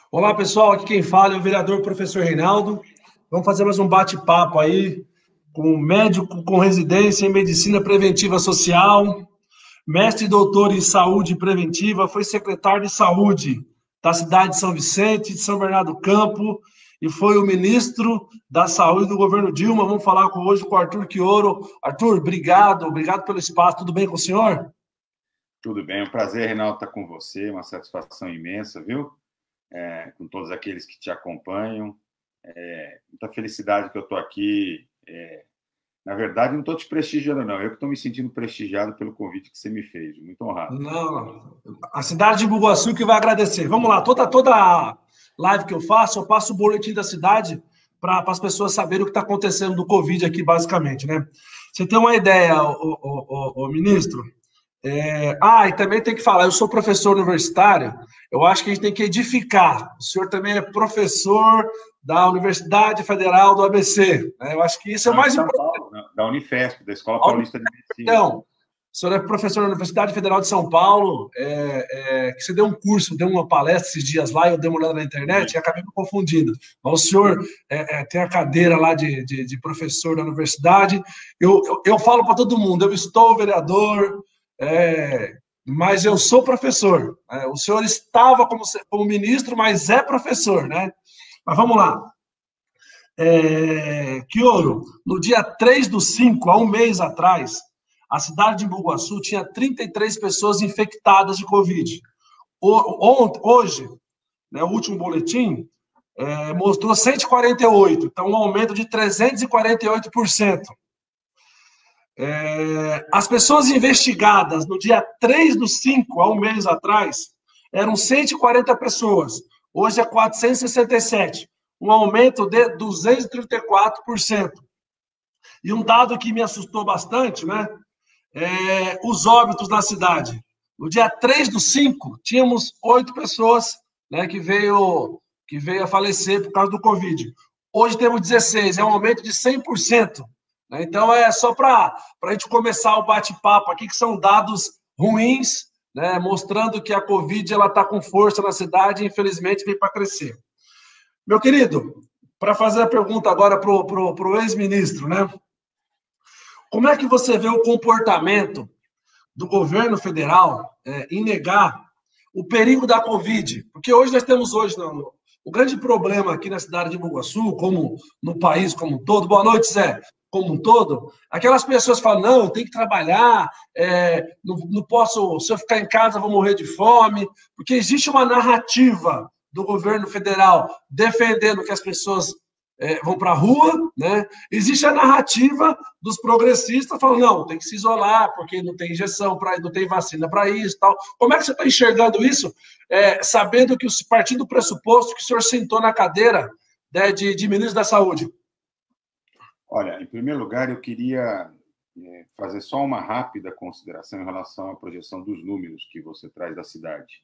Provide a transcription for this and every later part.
Olá, pessoal. Aqui quem fala é o vereador professor Reinaldo. Vamos fazer mais um bate-papo aí com um médico com residência em medicina preventiva social, mestre e doutor em saúde preventiva, foi secretário de saúde da cidade de São Vicente, de São Bernardo do Campo, e foi o ministro da saúde do governo Dilma. Vamos falar hoje com o Arthur Quioro. Arthur, obrigado pelo espaço. Tudo bem com o senhor? Tudo bem, é um prazer, Reinaldo, estar com você, uma satisfação imensa, viu? Com todos aqueles que te acompanham. Muita felicidade que eu estou aqui. Na verdade, não estou te prestigiando, não. Eu que estou me sentindo prestigiado pelo convite que você me fez. Muito honrado. Não, a cidade de Bugaçu que vai agradecer. Vamos lá, toda live que eu faço, eu passo o boletim da cidade para as pessoas saberem o que está acontecendo do Covid aqui, basicamente, né? Você tem uma ideia, o ministro? E também tem que falar, eu sou professor universitário, eu acho que a gente tem que edificar. O senhor também é professor da Universidade Federal do ABC, né? Eu acho que isso é o Não, de mais São importante. Paulo, da Unifesp, da Escola Paulista de Medicina. Então, o senhor é professor da Universidade Federal de São Paulo, que você deu um curso, deu uma palestra esses dias lá, eu dei uma olhada na internet e acabei me confundindo. Mas o senhor tem a cadeira lá de professor da universidade. Eu falo para todo mundo, eu estou vereador, mas eu sou professor. O senhor estava como ministro, mas é professor, né? Mas vamos lá. Quioro, no dia 3/5, há um mês atrás, a cidade de Bugaçu tinha 33 pessoas infectadas de Covid. Hoje, né, o último boletim mostrou 148, então um aumento de 348%. As pessoas investigadas no dia 3/5, há um mês atrás, eram 140 pessoas. Hoje é 467, um aumento de 234%. E um dado que me assustou bastante, né? Os óbitos na cidade. No dia 3/5, tínhamos 8 pessoas, né, que veio a falecer por causa do Covid. Hoje temos 16, é um aumento de 100%. Né? Então, é só para a gente começar o bate-papo aqui, que são dados ruins, né, mostrando que a Covid está com força na cidade e, infelizmente, vem para crescer. Meu querido, para fazer a pergunta agora para o ex-ministro, né? Como é que você vê o comportamento do governo federal em negar o perigo da Covid? Porque hoje nós temos não, o grande problema aqui na cidade de Bugaçu, como no país como um todo, boa noite, Zé, como um todo, aquelas pessoas falam, não, tem que trabalhar, não posso, se eu ficar em casa vou morrer de fome, porque existe uma narrativa do governo federal defendendo que as pessoas vão para a rua, né? Existe a narrativa dos progressistas falando, não, tem que se isolar, porque não tem injeção, não tem vacina para isso tal. Como é que você está enxergando isso, sabendo que partindo do pressuposto que o senhor sentou na cadeira, né, de ministro da Saúde? Olha, em primeiro lugar, eu queria fazer só uma rápida consideração em relação à projeção dos números que você traz da cidade.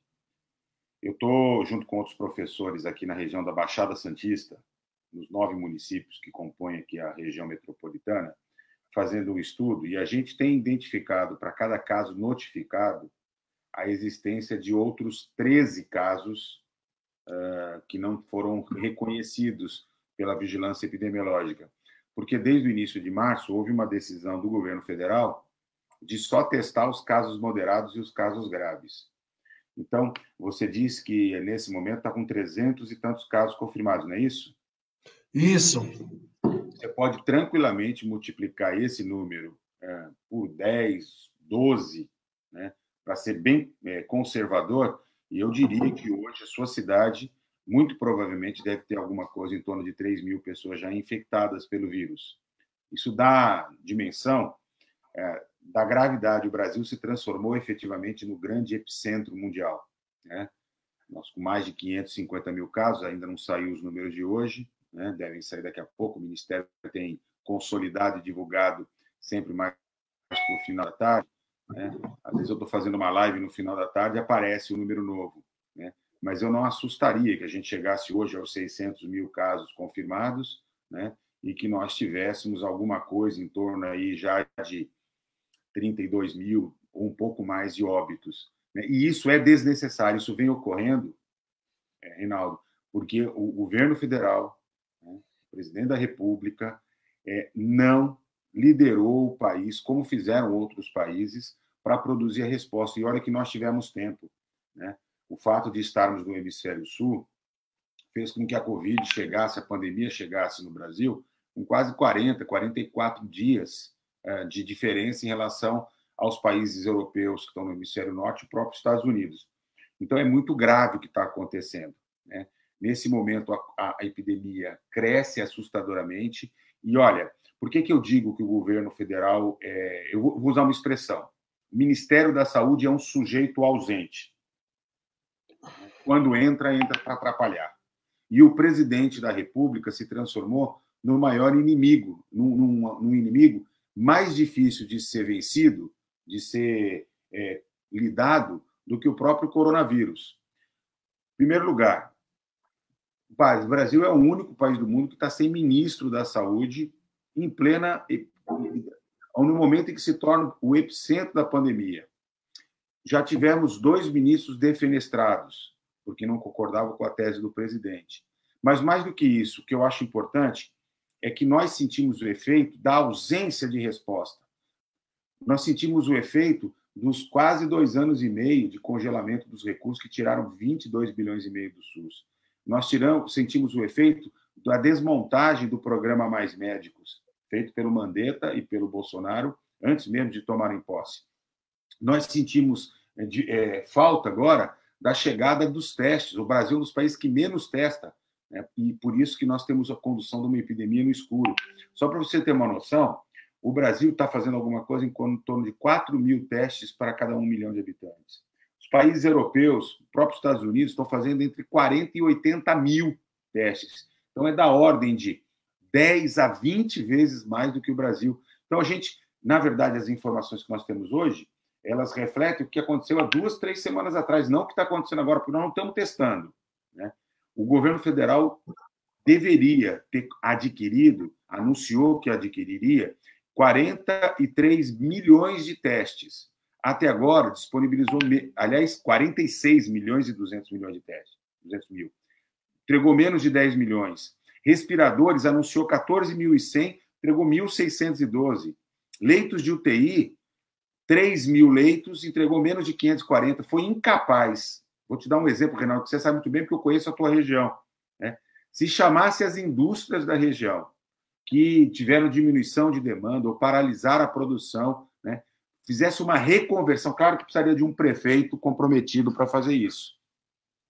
Eu estou, junto com outros professores aqui na região da Baixada Santista, nos 9 municípios que compõem aqui a região metropolitana, fazendo um estudo, e a gente tem identificado, para cada caso notificado, a existência de outros 13 casos que não foram reconhecidos pela vigilância epidemiológica. Porque desde o início de março houve uma decisão do governo federal de só testar os casos moderados e os casos graves. Então, você disse que nesse momento está com 300 e tantos casos confirmados, não é isso? Isso. Você pode tranquilamente multiplicar esse número por 10, 12, né, para ser bem conservador, e eu diria que hoje a sua cidade, muito provavelmente, deve ter alguma coisa em torno de 3 mil pessoas já infectadas pelo vírus. Isso dá dimensão da gravidade. O Brasil se transformou efetivamente no grande epicentro mundial. Né? Nós, com mais de 550 mil casos, ainda não saiu os números de hoje, né? Devem sair daqui a pouco. O Ministério tem consolidado e divulgado sempre mais para o final da tarde. Né? Às vezes eu estou fazendo uma live no final da tarde e aparece um número novo. Né? Mas eu não assustaria que a gente chegasse hoje aos 600 mil casos confirmados, né? E que nós tivéssemos alguma coisa em torno aí já de 32 mil ou um pouco mais de óbitos. Né? E isso é desnecessário, isso vem ocorrendo, Reinaldo, porque o governo federal, né, o presidente da República, não liderou o país, como fizeram outros países, para produzir a resposta. E olha que nós tivemos tempo, né? O fato de estarmos no hemisfério sul fez com que a Covid chegasse, a pandemia chegasse no Brasil com quase 40, 44 dias de diferença em relação aos países europeus que estão no hemisfério norte e próprios Estados Unidos. Então, é muito grave o que está acontecendo, né? Nesse momento, a epidemia cresce assustadoramente. E, olha, por que eu digo que o governo federal... eu vou usar uma expressão. O Ministério da Saúde é um sujeito ausente. Quando entra para atrapalhar. E o presidente da República se transformou no maior inimigo, num inimigo mais difícil de ser vencido, de ser lidado, do que o próprio coronavírus. Em primeiro lugar, o Brasil é o único país do mundo que está sem ministro da Saúde em plena... no momento em que se torna o epicentro da pandemia. Já tivemos 2 ministros defenestrados, porque não concordavam com a tese do presidente. Mas, mais do que isso, o que eu acho importante é que nós sentimos o efeito da ausência de resposta. Nós sentimos o efeito dos quase 2 anos e meio de congelamento dos recursos que tiraram 22 bilhões e meio do SUS. Nós sentimos o efeito da desmontagem do programa Mais Médicos, feito pelo Mandetta e pelo Bolsonaro, antes mesmo de tomarem posse. Nós sentimos falta agora da chegada dos testes. O Brasil é um dos países que menos testa, né? E por isso que nós temos a condução de uma epidemia no escuro. Só para você ter uma noção, o Brasil está fazendo alguma coisa em torno de 4 mil testes para cada 1 milhão de habitantes. Os países europeus, os próprios Estados Unidos, estão fazendo entre 40 e 80 mil testes. Então, é da ordem de 10 a 20 vezes mais do que o Brasil. Então, na verdade, as informações que nós temos hoje, elas refletem o que aconteceu há 2, 3 semanas atrás, não o que está acontecendo agora, porque nós não estamos testando, né? O governo federal deveria ter anunciou que adquiriria 43 milhões de testes. Até agora, disponibilizou, aliás, 46 milhões e 200 milhões de testes. 200 mil. Entregou menos de 10 milhões. Respiradores, anunciou 14.100, entregou 1.612. Leitos de UTI, 3 mil leitos, entregou menos de 540. Foi incapaz. Vou te dar um exemplo, Reinaldo, que você sabe muito bem, porque eu conheço a tua região, né? Se chamasse as indústrias da região que tiveram diminuição de demanda ou paralisaram a produção, né, fizesse uma reconversão, claro que precisaria de um prefeito comprometido para fazer isso,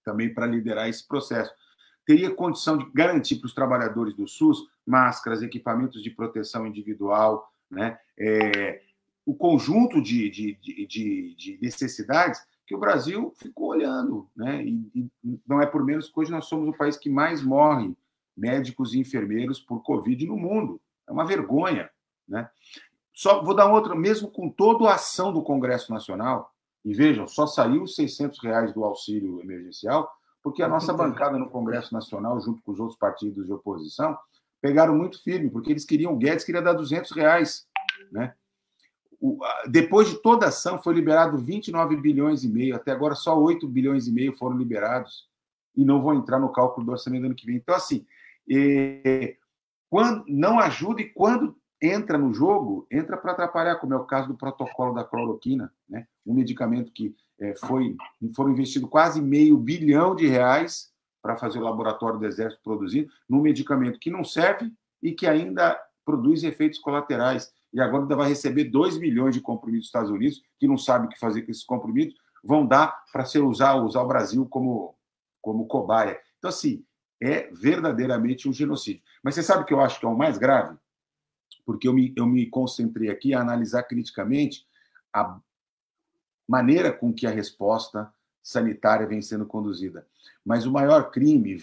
também para liderar esse processo. Teria condição de garantir para os trabalhadores do SUS máscaras, equipamentos de proteção individual, né, o conjunto de necessidades que o Brasil ficou olhando, né? E não é por menos que hoje nós somos o país que mais morre médicos e enfermeiros por Covid no mundo. É uma vergonha, né? Só vou dar outra, mesmo com toda a ação do Congresso Nacional, e vejam, só saiu R$ 600 do auxílio emergencial, porque a nossa bancada no Congresso Nacional, junto com os outros partidos de oposição, pegaram muito firme, porque eles queriam, o Guedes queria dar R$ 200, né? Depois de toda a ação, foi liberado 29 bilhões e meio, até agora só 8 bilhões e meio foram liberados e não vão entrar no cálculo do orçamento do ano que vem. Então, assim, quando não ajuda e quando entra no jogo, entra para atrapalhar, como é o caso do protocolo da cloroquina, né? Um medicamento que foram investidos quase R$500 bilhão para fazer o laboratório do Exército produzir, num medicamento que não serve e que ainda produz efeitos colaterais. E agora ainda vai receber 2 milhões de comprimidos dos Estados Unidos, que não sabe o que fazer com esses comprimidos, vão dar para usar o Brasil como cobaia. Então, assim, é verdadeiramente um genocídio. Mas você sabe o que eu acho que é o mais grave? Porque eu me concentrei aqui a analisar criticamente a maneira com que a resposta sanitária vem sendo conduzida. Mas o maior crime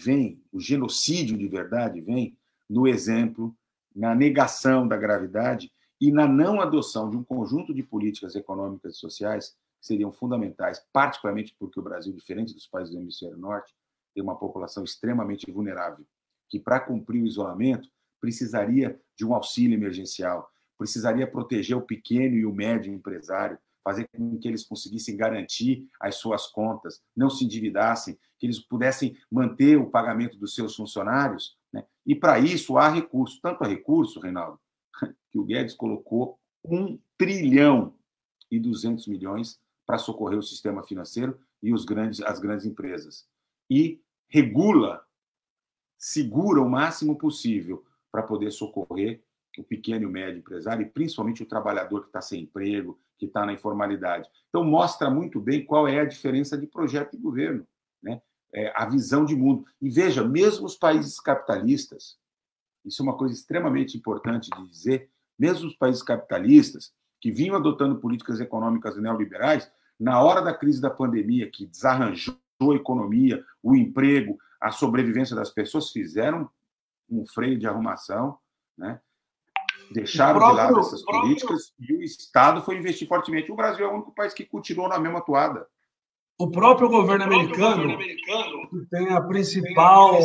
o genocídio de verdade vem no exemplo, na negação da gravidade e na não adoção de um conjunto de políticas econômicas e sociais que seriam fundamentais, particularmente porque o Brasil, diferente dos países do hemisfério norte, tem uma população extremamente vulnerável, que para cumprir o isolamento precisaria de um auxílio emergencial, precisaria proteger o pequeno e o médio empresário, fazer com que eles conseguissem garantir as suas contas, não se endividassem, que eles pudessem manter o pagamento dos seus funcionários, né? E, para isso, há recurso. Tanto há recurso, Reinaldo, que o Guedes colocou 1 trilhão e 200 milhões para socorrer o sistema financeiro e as grandes empresas. E segura o máximo possível para poder socorrer o pequeno e o médio empresário e principalmente o trabalhador que está sem emprego, que está na informalidade. Então, mostra muito bem qual é a diferença de projeto de governo, né? A visão de mundo. E veja, mesmo os países capitalistas, isso é uma coisa extremamente importante de dizer, mesmo os países capitalistas, que vinham adotando políticas econômicas neoliberais, na hora da crise da pandemia, que desarranjou a economia, o emprego, a sobrevivência das pessoas, fizeram um freio de arrumação, né? Deixaram de lado essas políticas e o Estado foi investir fortemente. O Brasil é o único país que continuou na mesma toada. O próprio governo americano, que tem a principal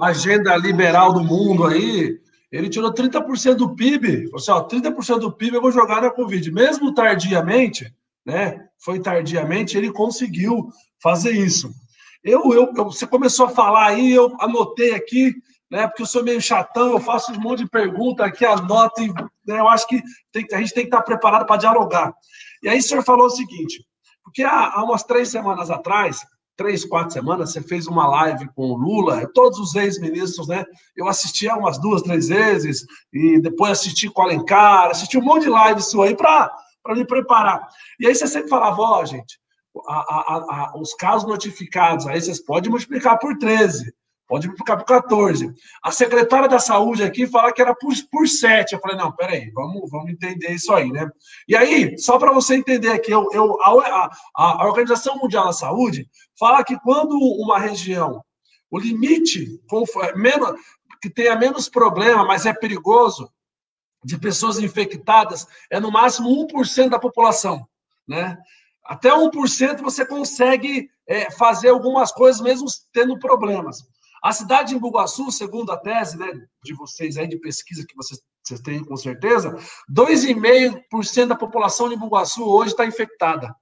agenda liberal do mundo aí, ele tirou 30% do PIB. Ou seja, 30% do PIB eu vou jogar na Covid. Mesmo tardiamente, né? Foi tardiamente, ele conseguiu fazer isso. Você começou a falar aí, eu anotei aqui, né? Porque eu sou meio chatão, eu faço um monte de perguntas aqui, anoto, e, né, eu acho que a gente tem que estar preparado para dialogar. E aí o senhor falou o seguinte, porque há umas 3 semanas atrás, 3, 4 semanas, você fez uma live com o Lula, todos os ex-ministros, né? Eu assisti umas 2, 3 vezes, e depois assisti com o Alencar, assisti um monte de live sua aí para me preparar. E aí você sempre falava, ó, gente, os casos notificados, aí vocês podem multiplicar por 13, pode multiplicar por 14. A secretária da Saúde aqui fala que era por 7. Eu falei, não, peraí, vamos entender isso aí, né? E aí, só para você entender aqui, a Organização Mundial da Saúde fala que quando uma região, o limite que tenha menos problema, mas é perigoso, de pessoas infectadas, é no máximo 1% da população, né? Até 1% você consegue fazer algumas coisas mesmo tendo problemas. A cidade de Embu-Guaçu, segundo a tese, né, de vocês aí, de pesquisa que vocês têm com certeza, 2,5% da população de Embu-Guaçu hoje está infectada.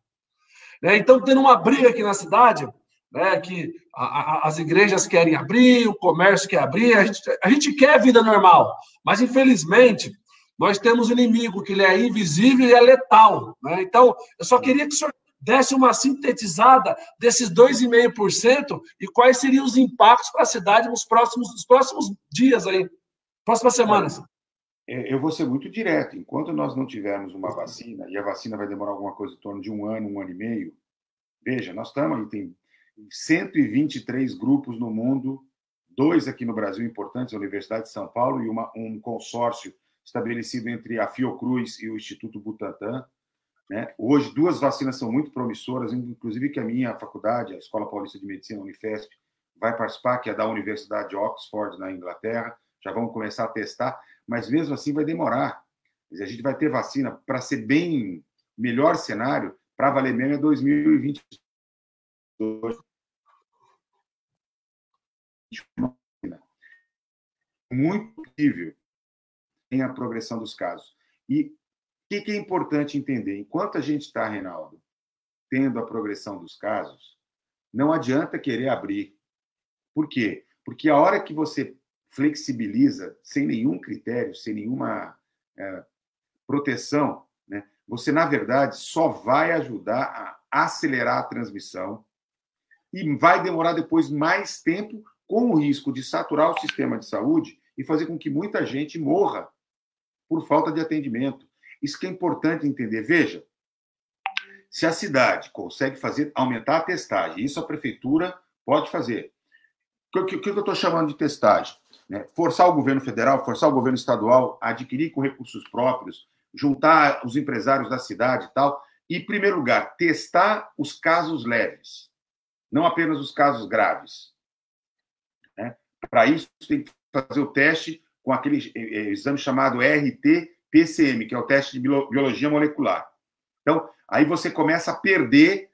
Né? Então, tendo uma briga aqui na cidade, né, que as igrejas querem abrir, o comércio quer abrir, a gente quer vida normal, mas infelizmente nós temos um inimigo que ele é invisível e é letal. Né? Então, eu só queria que o senhor desse uma sintetizada desses 2,5% e quais seriam os impactos para a cidade nos próximos dias aí, próximas semanas. Eu vou ser muito direto. Enquanto nós não tivermos uma vacina, e a vacina vai demorar alguma coisa em torno de 1 ano, 1 ano e meio, veja, nós estamos aí, tem 123 grupos no mundo, 2 aqui no Brasil importantes, a Universidade de São Paulo e um consórcio estabelecido entre a Fiocruz e o Instituto Butantan. Né? Hoje, 2 vacinas são muito promissoras, inclusive que a minha faculdade, a Escola Paulista de Medicina, a Unifesp, vai participar, que é da Universidade de Oxford, na Inglaterra. Já vamos começar a testar, mas mesmo assim vai demorar. A gente vai ter vacina, para ser bem melhor cenário, para valer mesmo é 2022. Muito possível em a progressão dos casos. E o que é importante entender? Enquanto a gente está, Reinaldo, tendo a progressão dos casos, não adianta querer abrir. Por quê? Porque a hora que você flexibiliza, sem nenhum critério, sem nenhuma proteção, né, você, na verdade, só vai ajudar a acelerar a transmissão e vai demorar depois mais tempo, com o risco de saturar o sistema de saúde e fazer com que muita gente morra por falta de atendimento. Isso que é importante entender. Veja, se a cidade consegue aumentar a testagem, isso a prefeitura pode fazer. O que eu estou chamando de testagem? Né? Forçar o governo federal, forçar o governo estadual a adquirir com recursos próprios, juntar os empresários da cidade e tal, e, em primeiro lugar, testar os casos leves, não apenas os casos graves. Né? Para isso, tem que fazer o teste com aquele exame chamado RT-PCM, que é o teste de biologia molecular. Então, aí você começa a perder,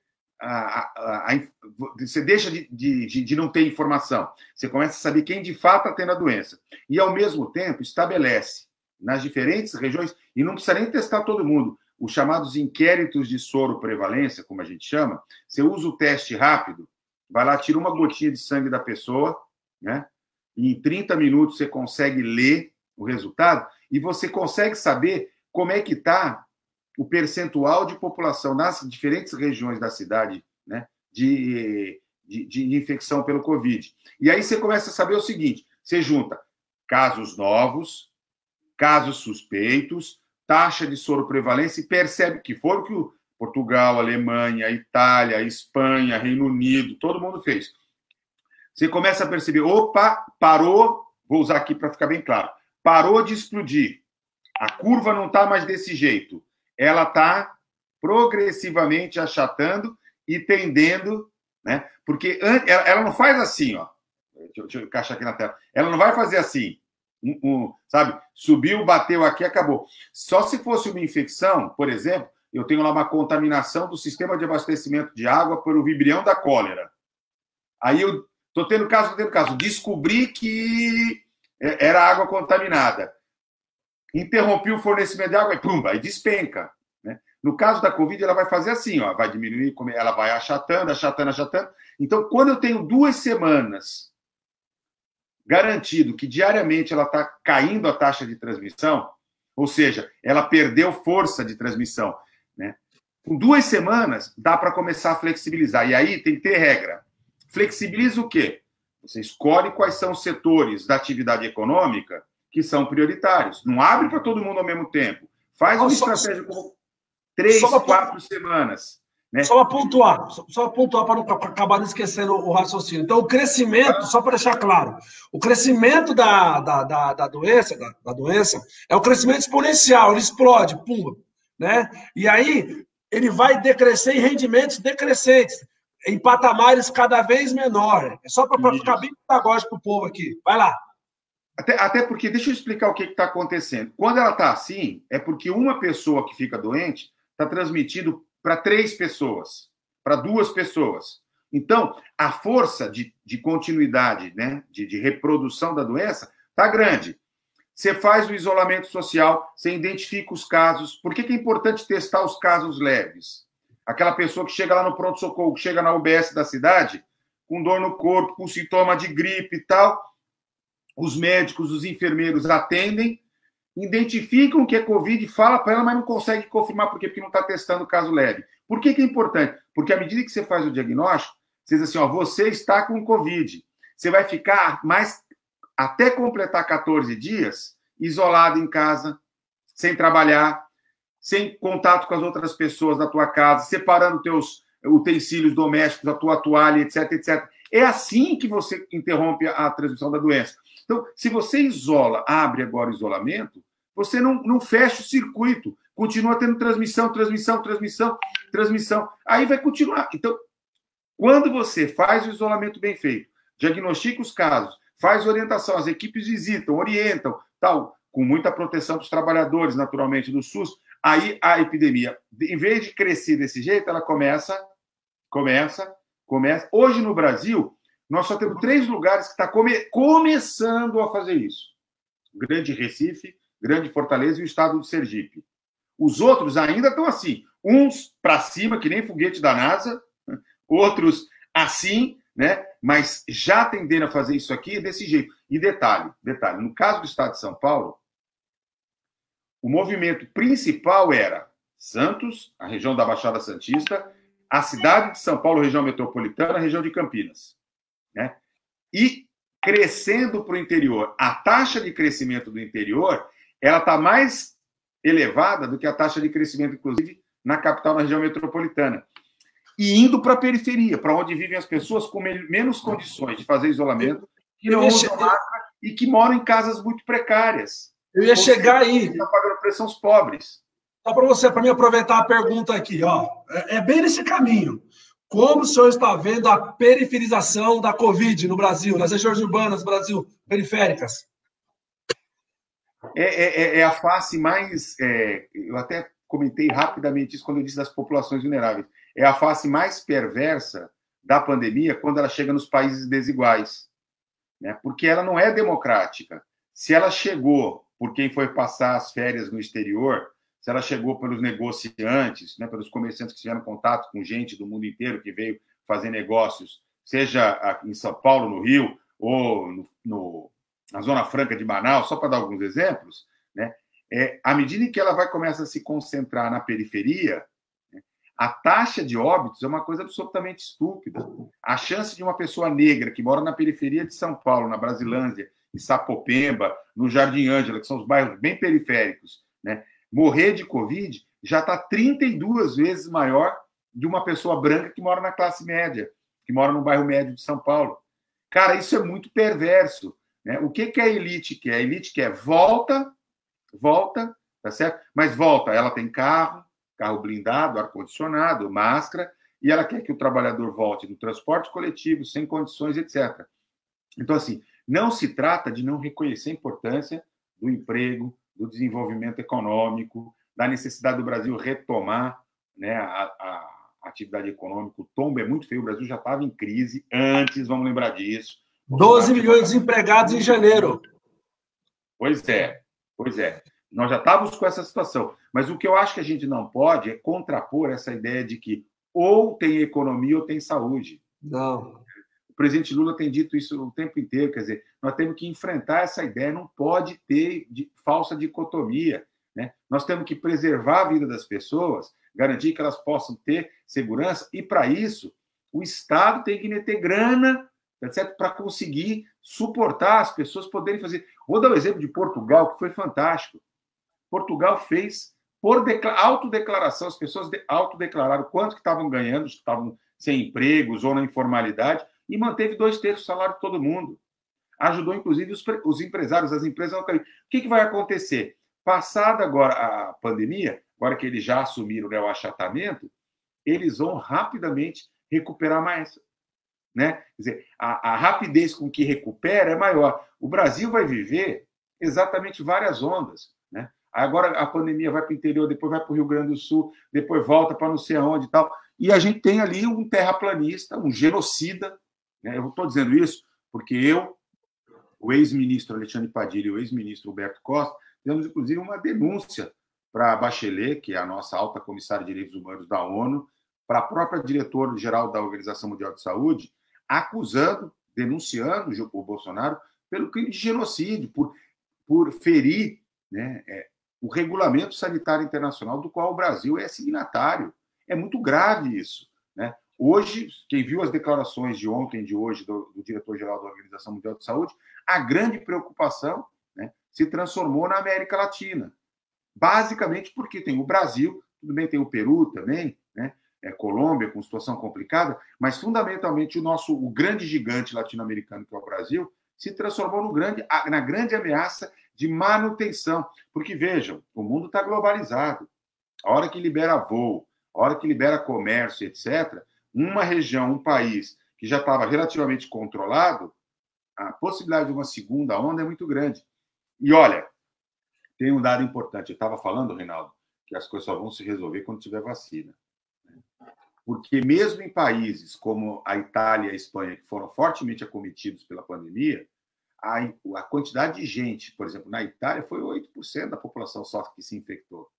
você deixa de não ter informação, você começa a saber quem de fato está tendo a doença. E, ao mesmo tempo, estabelece nas diferentes regiões, e não precisa nem testar todo mundo, os chamados inquéritos de soro prevalência, como a gente chama, você usa o teste rápido, vai lá, tira uma gotinha de sangue da pessoa, né? E em 30 minutos você consegue ler o resultado e você consegue saber como é que está o percentual de população nas diferentes regiões da cidade, né, de infecção pelo Covid. E aí você começa a saber o seguinte, você junta casos novos, casos suspeitos, taxa de soroprevalência e percebe que foi o que o Portugal, Alemanha, Itália, Espanha, Reino Unido, todo mundo fez. Você começa a perceber, opa, parou, vou usar aqui para ficar bem claro, parou de explodir. A curva não está mais desse jeito. Ela está progressivamente achatando e tendendo, né? Porque ela não faz assim, ó. Deixa eu encaixar aqui na tela. Ela não vai fazer assim, sabe? Subiu, bateu aqui, acabou. Só se fosse uma infecção, por exemplo, eu tenho lá uma contaminação do sistema de abastecimento de água por o vibrião da cólera. Aí eu estou tendo caso. Descobri que era água contaminada. Interrompi o fornecimento de água e pum, aí despenca. Né? No caso da Covid, ela vai fazer assim, ó, vai diminuir, ela vai achatando. Então, quando eu tenho 2 semanas garantido que diariamente ela está caindo a taxa de transmissão, ou seja, ela perdeu força de transmissão, né? Com 2 semanas, dá para começar a flexibilizar. E aí tem que ter regra. Flexibiliza o quê? Você escolhe quais são os setores da atividade econômica que são prioritários. Não abre para todo mundo ao mesmo tempo. Faz uma estratégia com 3, 4 semanas. Né? Só para pontuar para não acabar esquecendo o raciocínio. Então, o crescimento, só para deixar claro, o crescimento da doença é o crescimento exponencial, ele explode, pum, né? E aí ele vai decrescer em rendimentos decrescentes, em patamares cada vez menores. É só para ficar bem pedagógico para o povo aqui. Vai lá. Até porque, deixa eu explicar o que está acontecendo. Quando ela está assim, é porque uma pessoa que fica doente está transmitindo para 3 pessoas, para 2 pessoas. Então, a força de continuidade, né, de reprodução da doença está grande. Você faz o isolamento social, você identifica os casos. Por que é importante testar os casos leves? Aquela pessoa que chega lá no pronto-socorro, que chega na UBS da cidade, com dor no corpo, com sintoma de gripe e tal, os médicos, os enfermeiros atendem, identificam que é Covid, fala para ela, mas não consegue confirmar. Por quê? Porque não está testando o caso leve. Por que é importante? Porque à medida que você faz o diagnóstico, você diz assim, ó, você está com Covid. Você vai ficar mais, até completar 14 dias, isolado em casa, sem trabalhar, sem contato com as outras pessoas da tua casa, separando teus utensílios domésticos, a tua toalha, etc, etc. É assim que você interrompe a transmissão da doença. Então, se você isola, abre agora o isolamento, você não fecha o circuito. Continua tendo transmissão. Aí vai continuar. Então, quando você faz o isolamento bem feito, diagnostica os casos, faz orientação, as equipes visitam, orientam, tal, com muita proteção dos trabalhadores, naturalmente, do SUS, aí a epidemia, em vez de crescer desse jeito, ela começa. Hoje, no Brasil, nós só temos 3 lugares que estão começando a fazer isso. Grande Recife, Grande Fortaleza e o estado do Sergipe. Os outros ainda estão assim. Uns para cima, que nem foguete da NASA, outros assim, né? Mas já tendendo a fazer isso aqui desse jeito. E detalhe, no caso do estado de São Paulo, o movimento principal era Santos, a região da Baixada Santista, a cidade de São Paulo, região metropolitana, a região de Campinas. Né? E crescendo para o interior. A taxa de crescimento do interior ela está mais elevada do que a taxa de crescimento, inclusive, na capital, na região metropolitana. E indo para a periferia, para onde vivem as pessoas com menos condições de fazer isolamento, que não usam máscara e que moram em casas muito precárias. Eu ia chegar aí. Está pagando preço aos pobres. Só para me aproveitar a pergunta aqui, ó. É bem nesse caminho. Como o senhor está vendo a periferização da Covid no Brasil, nas regiões urbanas do Brasil, periféricas? É a face mais... eu até comentei rapidamente isso quando eu disse das populações vulneráveis. É a face mais perversa da pandemia quando ela chega nos países desiguais. Né? Porque ela não é democrática. Se ela chegou por quem foi passar as férias no exterior, se ela chegou pelos negociantes, né, pelos comerciantes que tiveram contato com gente do mundo inteiro que veio fazer negócios seja em São Paulo, no Rio, ou na Zona Franca de Manaus, só para dar alguns exemplos, né? À medida em que ela começa a se concentrar na periferia, né, a taxa de óbitos é uma coisa absolutamente estúpida. A chance de uma pessoa negra que mora na periferia de São Paulo, na Brasilândia, em Sapopemba, no Jardim Ângela, que são os bairros bem periféricos, né, morrer de Covid já está 32 vezes maior de uma pessoa branca que mora na classe média, que mora no bairro médio de São Paulo. Cara, isso é muito perverso, né? O que a elite quer? A elite quer volta, tá certo? Mas volta, ela tem carro blindado, ar-condicionado, máscara, e ela quer que o trabalhador volte no transporte coletivo, sem condições, etc. Então, assim, não se trata de não reconhecer a importância do emprego, do desenvolvimento econômico, da necessidade do Brasil retomar, né, a atividade econômica. O tombo é muito feio, o Brasil já estava em crise antes, vamos lembrar disso. 12 milhões de desempregados em janeiro. Pois é. Nós já estávamos com essa situação. Mas o que eu acho que a gente não pode é contrapor essa ideia de que ou tem economia ou tem saúde. Não. O presidente Lula tem dito isso o tempo inteiro, quer dizer, nós temos que enfrentar essa ideia, não pode ter falsa dicotomia, né? Nós temos que preservar a vida das pessoas, garantir que elas possam ter segurança, e para isso o Estado tem que ter grana, tá certo? Para conseguir suportar as pessoas poderem fazer. Vou dar o exemplo de Portugal, que foi fantástico. Portugal fez, por autodeclaração, as pessoas autodeclararam quanto que estavam ganhando, que estavam sem empregos ou na informalidade, e manteve 2/3 do salário de todo mundo. Ajudou, inclusive, os empresários, as empresas não caíram. O que vai acontecer? Passada agora a pandemia, agora que eles já assumiram, né, o achatamento, eles vão rapidamente recuperar mais, né? Quer dizer, a rapidez com que recupera é maior. O Brasil vai viver exatamente várias ondas, né? Agora a pandemia vai para o interior, depois vai para o Rio Grande do Sul, depois volta para não sei aonde e tal. E a gente tem ali um terraplanista, um genocida, né? Eu estou dizendo isso porque o ex-ministro Alexandre Padilha e o ex-ministro Roberto Costa temos, inclusive, uma denúncia para a Bachelet, que é a nossa alta comissária de direitos humanos da ONU, para a própria diretora-geral da Organização Mundial de Saúde, acusando, denunciando o Bolsonaro pelo crime de genocídio, por ferir, né, o regulamento sanitário internacional do qual o Brasil é signatário. É muito grave isso, né? Hoje, quem viu as declarações de ontem e de hoje do diretor-geral da Organização Mundial de Saúde, a grande preocupação, né, se transformou na América Latina. Basicamente porque tem o Brasil, tudo bem, tem o Peru também, né? Colômbia com situação complicada, mas fundamentalmente o grande gigante latino-americano que é o Brasil se transformou na grande ameaça de manutenção. Porque, vejam, o mundo está globalizado. A hora que libera voo, a hora que libera comércio, etc., uma região, um país que já estava relativamente controlado, a possibilidade de uma segunda onda é muito grande. E, olha, tem um dado importante. Eu estava falando, Reinaldo, que as coisas só vão se resolver quando tiver vacina. Porque mesmo em países como a Itália e a Espanha, que foram fortemente acometidos pela pandemia, a quantidade de gente, por exemplo, na Itália foi 8% da população só que se infectou.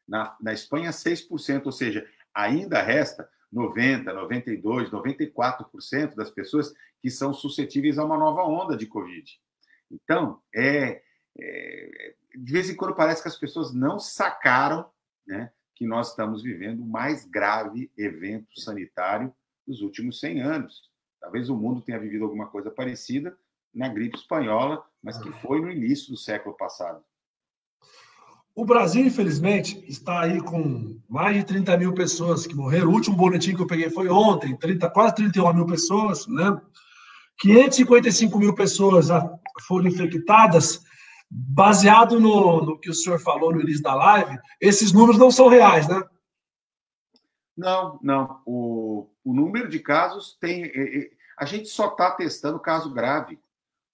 Na Espanha, 6%, ou seja, ainda resta 90%, 92%, 94% das pessoas que são suscetíveis a uma nova onda de Covid. Então, de vez em quando parece que as pessoas não sacaram, né, que nós estamos vivendo o mais grave evento sanitário dos últimos 100 anos. Talvez o mundo tenha vivido alguma coisa parecida na gripe espanhola, mas que foi no início do século passado. O Brasil, infelizmente, está aí com mais de 30 mil pessoas que morreram. O último boletim que eu peguei foi ontem, quase 31 mil pessoas, né? 555 mil pessoas foram infectadas. Baseado no que o senhor falou no início da live, esses números não são reais, né? Não. O número de casos tem... A gente só está testando caso grave,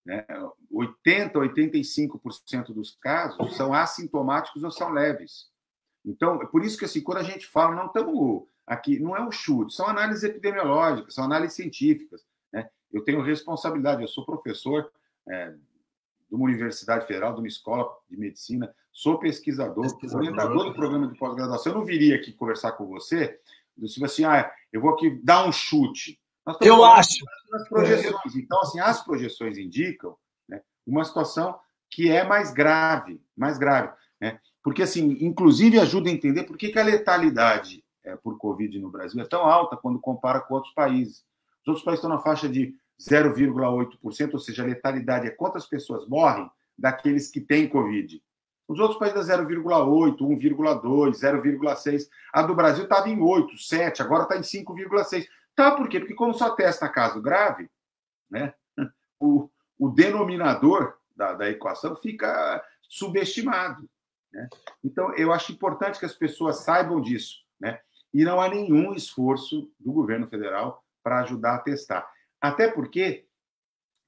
né? 80%, 85% dos casos são assintomáticos ou são leves. Então, é por isso que, assim, quando a gente fala, não estamos aqui, não é um chute, são análises epidemiológicas, são análises científicas, né? Eu tenho responsabilidade, eu sou professor de uma universidade federal, de uma escola de medicina, sou pesquisador, orientador do programa de pós-graduação. Eu não viria aqui conversar com você, tipo assim, eu vou aqui dar um chute. Eu acho. Das projeções. Então, assim, as projeções indicam, né, uma situação que é mais grave, né? Porque, assim, inclusive ajuda a entender por que a letalidade por Covid no Brasil é tão alta quando compara com outros países. Os outros países estão na faixa de 0,8%, ou seja, a letalidade é quantas pessoas morrem daqueles que têm Covid. Os outros países dão 0,8, 1,2, 0,6. A do Brasil estava em 8, 7, agora está em 5,6. Tá, por quê? Porque como só testa caso grave, né, o denominador da equação fica subestimado. Né? Então, eu acho importante que as pessoas saibam disso. Né? E não há nenhum esforço do governo federal para ajudar a testar. Até porque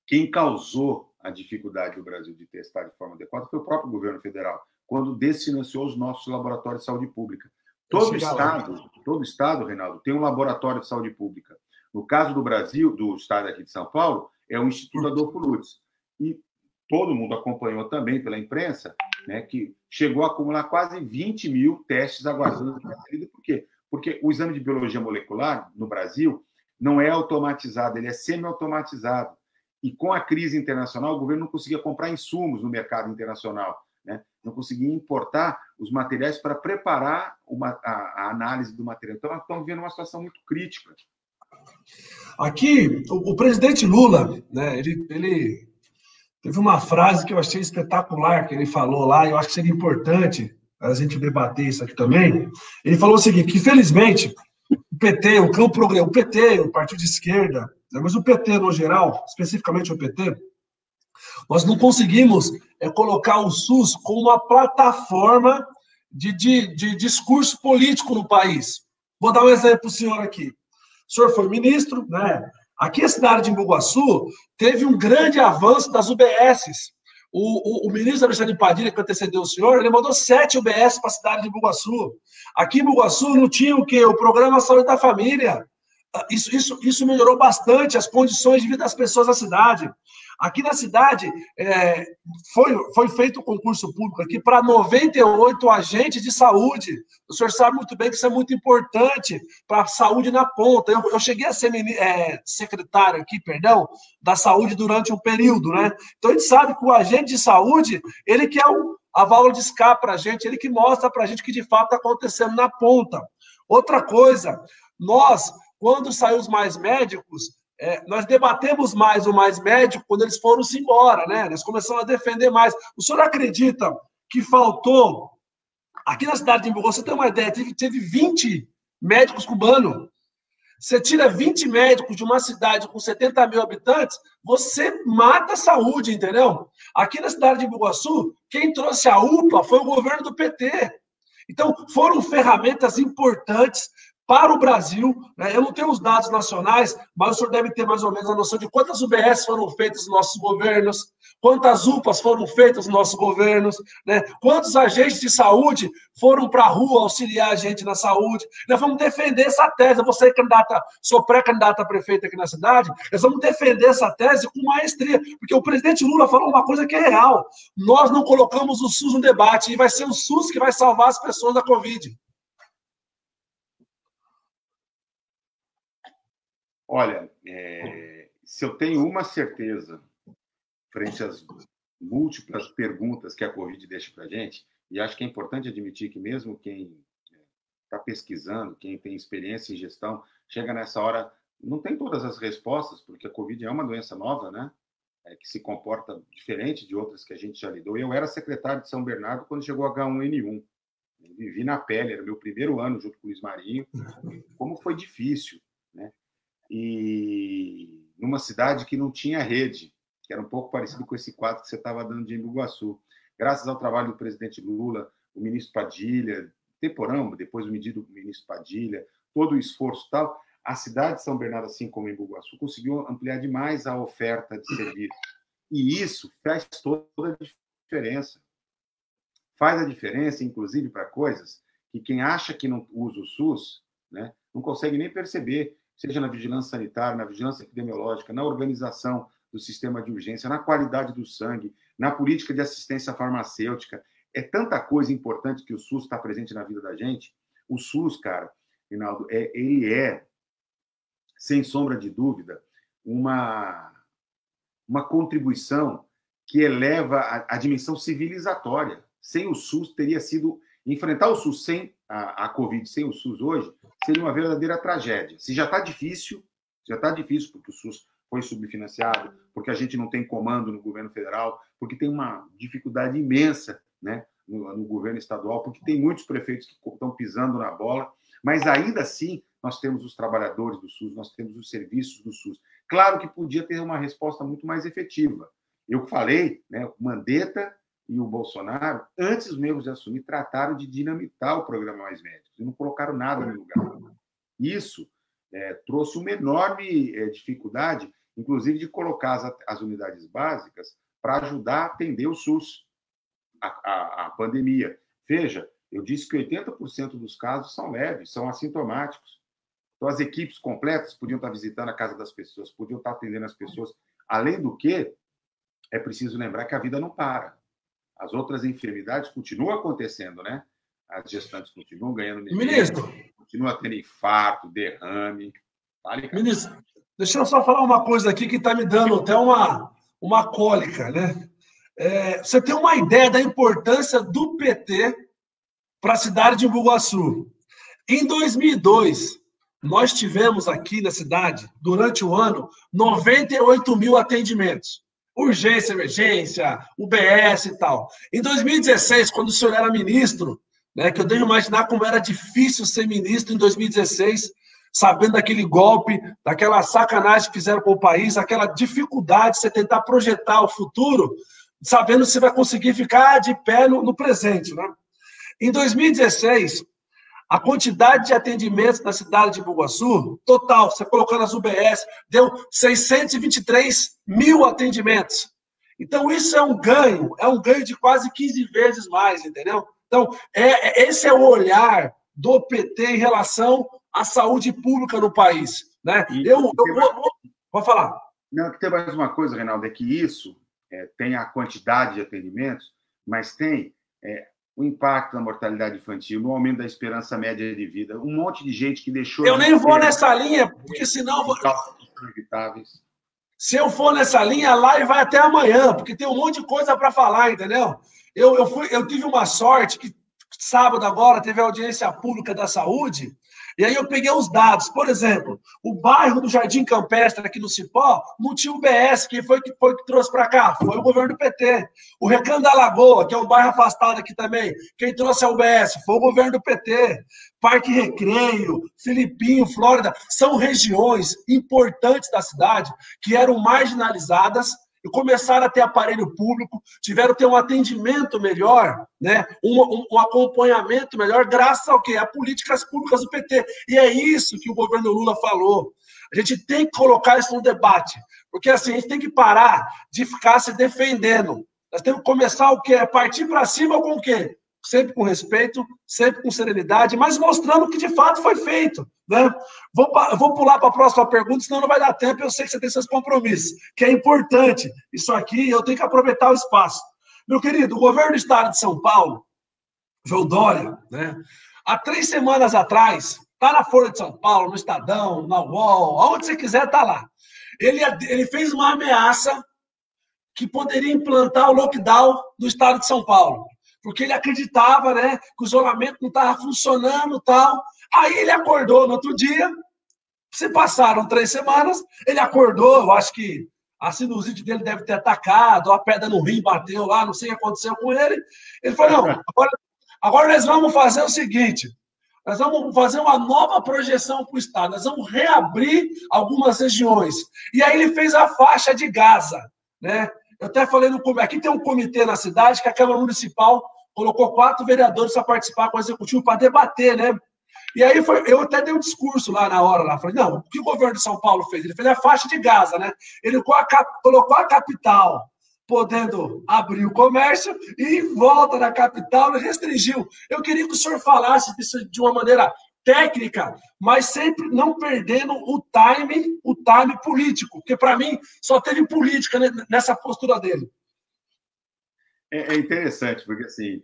quem causou a dificuldade do Brasil de testar de forma adequada foi o próprio governo federal, quando desfinanciou os nossos laboratórios de saúde pública. Todo estado, Reinaldo, tem um laboratório de saúde pública. No caso do Brasil, do estado aqui de São Paulo, é o Instituto Adolfo Lutz. E todo mundo acompanhou também pela imprensa, né, que chegou a acumular quase 20 mil testes aguardando. Por quê? Porque o exame de biologia molecular no Brasil não é automatizado, ele é semi-automatizado. E com a crise internacional, o governo não conseguia comprar insumos no mercado internacional, né? Não conseguia importar os materiais para preparar a análise do material. Então, nós estamos vivendo uma situação muito crítica. Aqui, o presidente Lula, né, ele teve uma frase que eu achei espetacular, que ele falou lá, e eu acho que seria importante a gente debater isso aqui também. Ele falou o seguinte, que infelizmente o PT, o PT, o partido de esquerda, mas o PT no geral, especificamente o PT, nós não conseguimos colocar o SUS como uma plataforma de discurso político no país. Vou dar um exemplo para o senhor aqui. O senhor foi ministro, né? Aqui na cidade de Embu-Guaçu teve um grande avanço das UBSs. O ministro Alexandre Padilha, que antecedeu o senhor, ele mandou 7 UBS para a cidade de Embu-Guaçu. Aqui em Embu-Guaçu não tinha o quê? O Programa Saúde da Família. Isso melhorou bastante as condições de vida das pessoas na cidade. Aqui na cidade, foi feito um concurso público aqui para 98 agentes de saúde. O senhor sabe muito bem que isso é muito importante para a saúde na ponta. Eu cheguei a ser secretário aqui, da saúde durante um período, né? Então, a gente sabe que o agente de saúde, ele que é a válvula de escape para a gente, ele que mostra para a gente o que de fato está acontecendo na ponta. Outra coisa, nós, quando saiu os mais médicos, nós debatemos mais o mais médico quando eles foram-se embora, né? Nós começamos a defender mais. O senhor acredita que faltou, aqui na cidade de Embu, você tem uma ideia, teve 20 médicos cubanos. Você tira 20 médicos de uma cidade com 70 mil habitantes, você mata a saúde, entendeu? Aqui na cidade de Embu-Guaçu, quem trouxe a UPA foi o governo do PT. Então, foram ferramentas importantes para o Brasil, né? Eu não tenho os dados nacionais, mas o senhor deve ter mais ou menos a noção de quantas UBS foram feitas nos nossos governos, quantas UPAs foram feitas nos nossos governos, né? Quantos agentes de saúde foram para a rua auxiliar a gente na saúde. Nós vamos defender essa tese. Você, sou pré-candidata a prefeita aqui na cidade, nós vamos defender essa tese com maestria, porque o presidente Lula falou uma coisa que é real. Nós não colocamos o SUS no debate, e vai ser o SUS que vai salvar as pessoas da Covid. Olha, se eu tenho uma certeza frente às múltiplas perguntas que a Covid deixa para a gente, e acho que é importante admitir que mesmo quem está pesquisando, quem tem experiência em gestão, chega nessa hora, não tem todas as respostas, porque a Covid é uma doença nova, né? Que se comporta diferente de outras que a gente já lidou. Eu era secretário de São Bernardo quando chegou H1N1. Eu vivi na pele, era meu primeiro ano junto com o Luiz Marinho. Como foi difícil, né? E numa cidade que não tinha rede, que era um pouco parecido com esse quadro que você estava dando de Embu-Guaçu. Graças ao trabalho do presidente Lula, o ministro Padilha, temporão, depois o ministro Padilha, todo o esforço e tal, a cidade de São Bernardo, assim como Embu-Guaçu, conseguiu ampliar demais a oferta de serviço. E isso faz toda a diferença. Faz a diferença, inclusive, para coisas que quem acha que não usa o SUS, né, não consegue nem perceber, seja na vigilância sanitária, na vigilância epidemiológica, na organização do sistema de urgência, na qualidade do sangue, na política de assistência farmacêutica. É tanta coisa importante que o SUS está presente na vida da gente. O SUS, cara, Reinaldo, ele é sem sombra de dúvida, uma contribuição que eleva a dimensão civilizatória. Sem o SUS, teria sido... Enfrentar o SUS sem a Covid, sem o SUS hoje, seria uma verdadeira tragédia. Se já está difícil porque o SUS foi subfinanciado, porque a gente não tem comando no governo federal, porque tem uma dificuldade imensa, né, no governo estadual, porque tem muitos prefeitos que estão pisando na bola, mas ainda assim nós temos os trabalhadores do SUS, nós temos os serviços do SUS. Claro que podia ter uma resposta muito mais efetiva. Eu falei, né, o Mandetta e o Bolsonaro, antes mesmo de assumir, trataram de dinamitar o programa Mais Médicos e não colocaram nada no lugar. Isso trouxe uma enorme dificuldade, inclusive de colocar as unidades básicas para ajudar a atender o SUS, a pandemia. Veja, eu disse que 80% dos casos são leves, são assintomáticos. Então, as equipes completas podiam estar visitando a casa das pessoas, podiam estar atendendo as pessoas. Além do que, é preciso lembrar que a vida não para. As outras enfermidades continuam acontecendo, né? As gestantes continuam ganhando neném, Ministro, continuam tendo infarto, derrame. Vale, ministro, deixa eu só falar uma coisa aqui que está me dando até uma cólica, né? Você tem uma ideia da importância do PT para a cidade de Embu-Guaçu. Em 2002, nós tivemos aqui na cidade, durante o ano, 98 mil atendimentos. Urgência, emergência, UBS e tal. Em 2016, quando o senhor era ministro, né, que eu devo imaginar como era difícil ser ministro em 2016, sabendo daquele golpe, daquela sacanagem que fizeram com o país, aquela dificuldade de você tentar projetar o futuro, sabendo se você vai conseguir ficar de pé no presente, né? Em 2016, a quantidade de atendimentos na cidade de Embu-Guaçu, total, você colocando as UBS, deu 623 mil atendimentos. Então, isso é um ganho de quase 15 vezes mais, entendeu? Então, esse é o olhar do PT em relação à saúde pública no país, né? Vou falar. Não, que tem mais uma coisa, Reinaldo, é que isso tem a quantidade de atendimentos, mas tem o impacto na mortalidade infantil, no aumento da esperança média de vida, um monte de gente que deixou... Eu nem vou nessa linha, porque senão... Inevitáveis. Se eu for nessa linha, a live vai até amanhã, porque tem um monte de coisa para falar, entendeu? Eu tive uma sorte que sábado agora teve a audiência pública da saúde, e aí eu peguei os dados. Por exemplo, o bairro do Jardim Campestre, aqui no Cipó, não tinha UBS. Quem foi que trouxe para cá? Foi o governo do PT. O Recanto da Lagoa, que é um bairro afastado aqui também, quem trouxe a UBS? Foi o governo do PT. Parque Recreio, Filipinho, Flórida, são regiões importantes da cidade que eram marginalizadas e começaram a ter aparelho público, tiveram que ter um atendimento melhor, né? Um acompanhamento melhor, graças ao quê? A políticas públicas do PT. E é isso que o governo Lula falou. A gente tem que colocar isso no debate, porque assim, a gente tem que parar de ficar se defendendo. Nós temos que começar o quê? Partir para cima com o quê? Sempre com respeito, sempre com serenidade, mas mostrando o que de fato foi feito, né? Vou pular para a próxima pergunta, senão não vai dar tempo, eu sei que você tem seus compromissos, que é importante. Isso aqui, eu tenho que aproveitar o espaço. Meu querido, o governo do estado de São Paulo, João Dória, né? Há 3 semanas atrás, está na Folha de São Paulo, no Estadão, na UOL, aonde você quiser, está lá. Ele fez uma ameaça que poderia implantar o lockdown no estado de São Paulo, porque ele acreditava, né, que o isolamento não estava funcionando e tal. Aí ele acordou no outro dia, se passaram 3 semanas, ele acordou, eu acho que a sinusite dele deve ter atacado, a pedra no rim bateu lá, não sei o que aconteceu com ele. Ele falou, não, agora nós vamos fazer o seguinte, nós vamos fazer uma nova projeção para o estado, nós vamos reabrir algumas regiões. E aí ele fez a faixa de Gaza, né? Eu até falei no comitê, aqui tem um comitê na cidade que a Câmara Municipal colocou 4 vereadores para participar com o Executivo para debater, né? E aí eu até dei um discurso lá na hora, lá. Falei, não, o que o governo de São Paulo fez? Ele fez a faixa de Gaza, né? Ele colocou a capital podendo abrir o comércio e em volta da capital ele restringiu. Eu queria que o senhor falasse disso de uma maneira técnica, mas sempre não perdendo o time político, porque para mim só teve política nessa postura dele. É interessante, porque assim,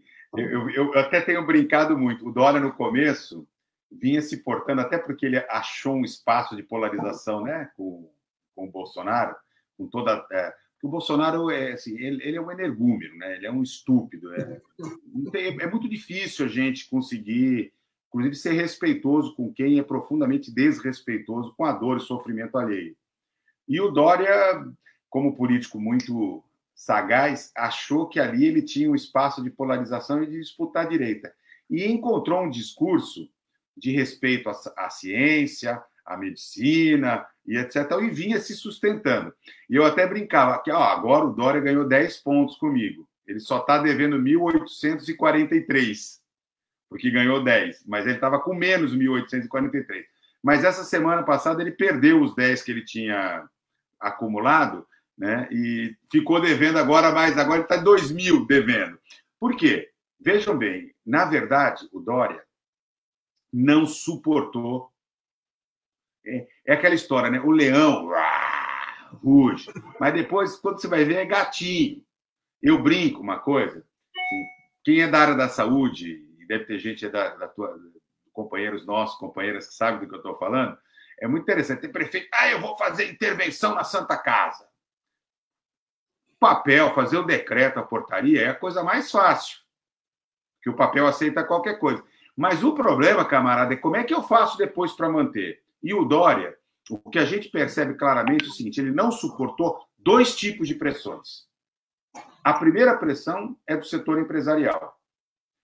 eu até tenho brincado muito. O Dória, no começo, vinha se portando, até porque ele achou um espaço de polarização, né, com o Bolsonaro, com toda... o Bolsonaro assim, ele é um energúmeno, né? Ele é um estúpido. É muito difícil a gente conseguir, inclusive, ser respeitoso com quem é profundamente desrespeitoso com a dor e sofrimento alheio. E o Dória, como político muito sagaz, achou que ali ele tinha um espaço de polarização e de disputar a direita. E encontrou um discurso de respeito à ciência, à medicina e etc. E vinha se sustentando. E eu até brincava que agora o Dória ganhou 10 pontos comigo. Ele só está devendo 1.843, porque ganhou 10, mas ele estava com menos 1.843. Mas essa semana passada ele perdeu os 10 que ele tinha acumulado, né? E ficou devendo agora mais. Agora ele está 2.000 devendo. Por quê? Vejam bem, na verdade, o Dória não suportou. É aquela história, né? O leão ruge, mas depois, quando você vai ver, é gatinho. Eu brinco uma coisa, assim, quem é da área da saúde, e deve ter gente companheiros nossos, companheiras que sabem do que eu estou falando, é muito interessante. Tem prefeito, eu vou fazer intervenção na Santa Casa. O papel, fazer o decreto, a portaria, é a coisa mais fácil, que o papel aceita qualquer coisa. Mas o problema, camarada, é como é que eu faço depois para manter? E o Dória, o que a gente percebe claramente é o seguinte, ele não suportou 2 tipos de pressões. A primeira pressão é do setor empresarial,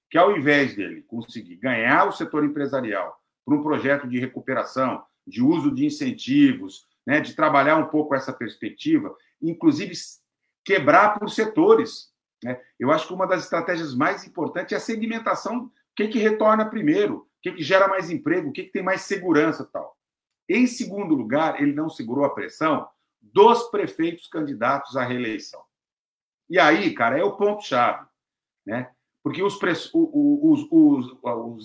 que ao invés dele conseguir ganhar o setor empresarial por um projeto de recuperação, de uso de incentivos, né, de trabalhar um pouco essa perspectiva, inclusive quebrar por setores, né? Eu acho que uma das estratégias mais importantes é a segmentação, o que retorna primeiro, o que gera mais emprego, o que tem mais segurança e tal. Em segundo lugar, ele não segurou a pressão dos prefeitos candidatos à reeleição. E aí, cara, é o ponto-chave, né? Porque os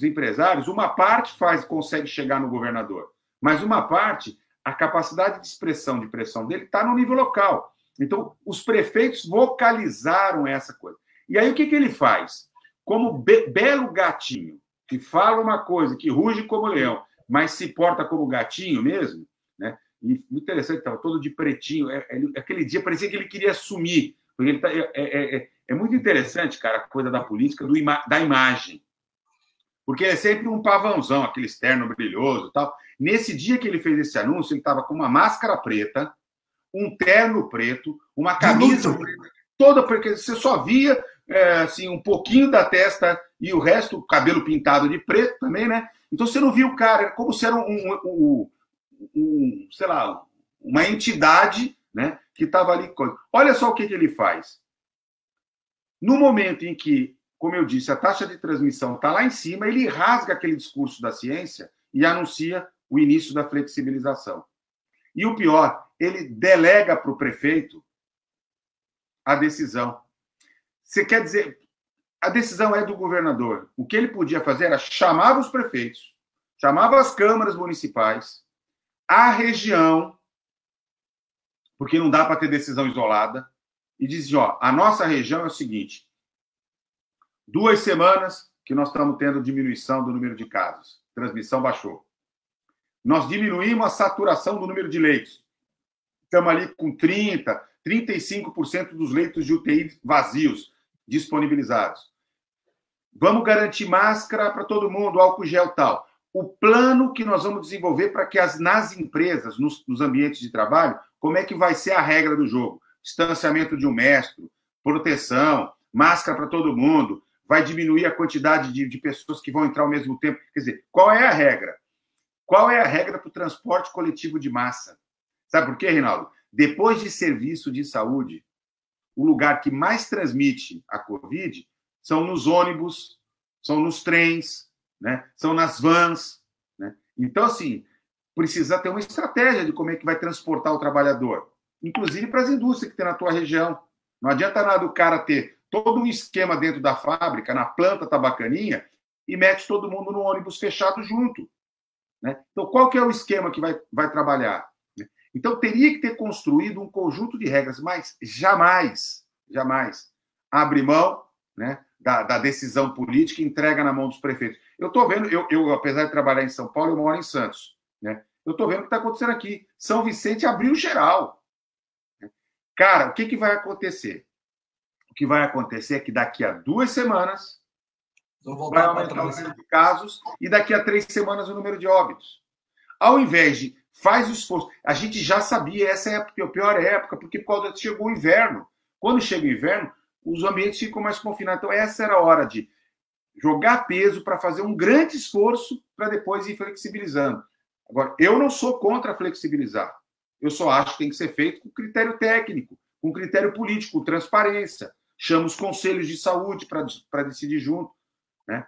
empresários, uma parte consegue chegar no governador, mas uma parte, a capacidade de expressão, de pressão dele está no nível local. Então, os prefeitos vocalizaram essa coisa. E aí, o que ele faz? Como belo gatinho, que fala uma coisa, que ruge como leão, mas se porta como gatinho mesmo, né? E muito interessante, estava todo de pretinho. Aquele dia parecia que ele queria sumir. Porque ele é muito interessante, cara, a coisa da política, da imagem. Porque é sempre um pavãozão, aquele externo brilhoso e tal. Nesse dia que ele fez esse anúncio, ele estava com uma máscara preta, um terno preto, uma camisa preta, toda, porque você só via assim, um pouquinho da testa e o resto, o cabelo pintado de preto também, né? Então você não viu o cara, era como se era sei lá, uma entidade, né, que estava ali. Olha só o que ele faz. No momento em que, como eu disse, a taxa de transmissão está lá em cima, ele rasga aquele discurso da ciência e anuncia o início da flexibilização. E o pior, ele delega para o prefeito a decisão. Você quer dizer, a decisão é do governador. O que ele podia fazer era chamar os prefeitos, chamava as câmaras municipais, a região, porque não dá para ter decisão isolada, e dizia, a nossa região é o seguinte, 2 semanas que nós estamos tendo diminuição do número de casos, transmissão baixou. Nós diminuímos a saturação do número de leitos. Estamos ali com 35% dos leitos de UTI vazios, disponibilizados. Vamos garantir máscara para todo mundo, álcool gel e tal. O plano que nós vamos desenvolver para que nas empresas, nos ambientes de trabalho, como é que vai ser a regra do jogo? Distanciamento de 1 metro, proteção, máscara para todo mundo, vai diminuir a quantidade de pessoas que vão entrar ao mesmo tempo. Quer dizer, qual é a regra? Qual é a regra para o transporte coletivo de massa? Sabe por quê, Reinaldo? Depois de serviço de saúde, o lugar que mais transmite a Covid são nos ônibus, são nos trens, né? São nas vans. Né? Então, assim, precisa ter uma estratégia de como é que vai transportar o trabalhador, inclusive para as indústrias que tem na tua região. Não adianta nada o cara ter todo um esquema dentro da fábrica, na planta tabacaninha, e mete todo mundo no ônibus fechado junto. Né? Então, qual que é o esquema que vai trabalhar? Então, teria que ter construído um conjunto de regras, mas jamais abre mão, né, da decisão política e entrega na mão dos prefeitos. Eu estou vendo, apesar de trabalhar em São Paulo, eu moro em Santos, né? Eu estou vendo o que está acontecendo aqui. São Vicente abriu geral. Cara, o que vai acontecer? O que vai acontecer é que daqui a 2 semanas vai aumentar o número de casos e daqui a 3 semanas o número de óbitos. Ao invés de faz o esforço, a gente já sabia, essa é a pior época, porque quando chegou o inverno, quando chega o inverno, os ambientes ficam mais confinados. Então essa era a hora de jogar peso para fazer um grande esforço para depois ir flexibilizando. Agora, eu não sou contra flexibilizar. Eu só acho que tem que ser feito com critério técnico, com critério político, com transparência. Chama os conselhos de saúde para decidir junto, né?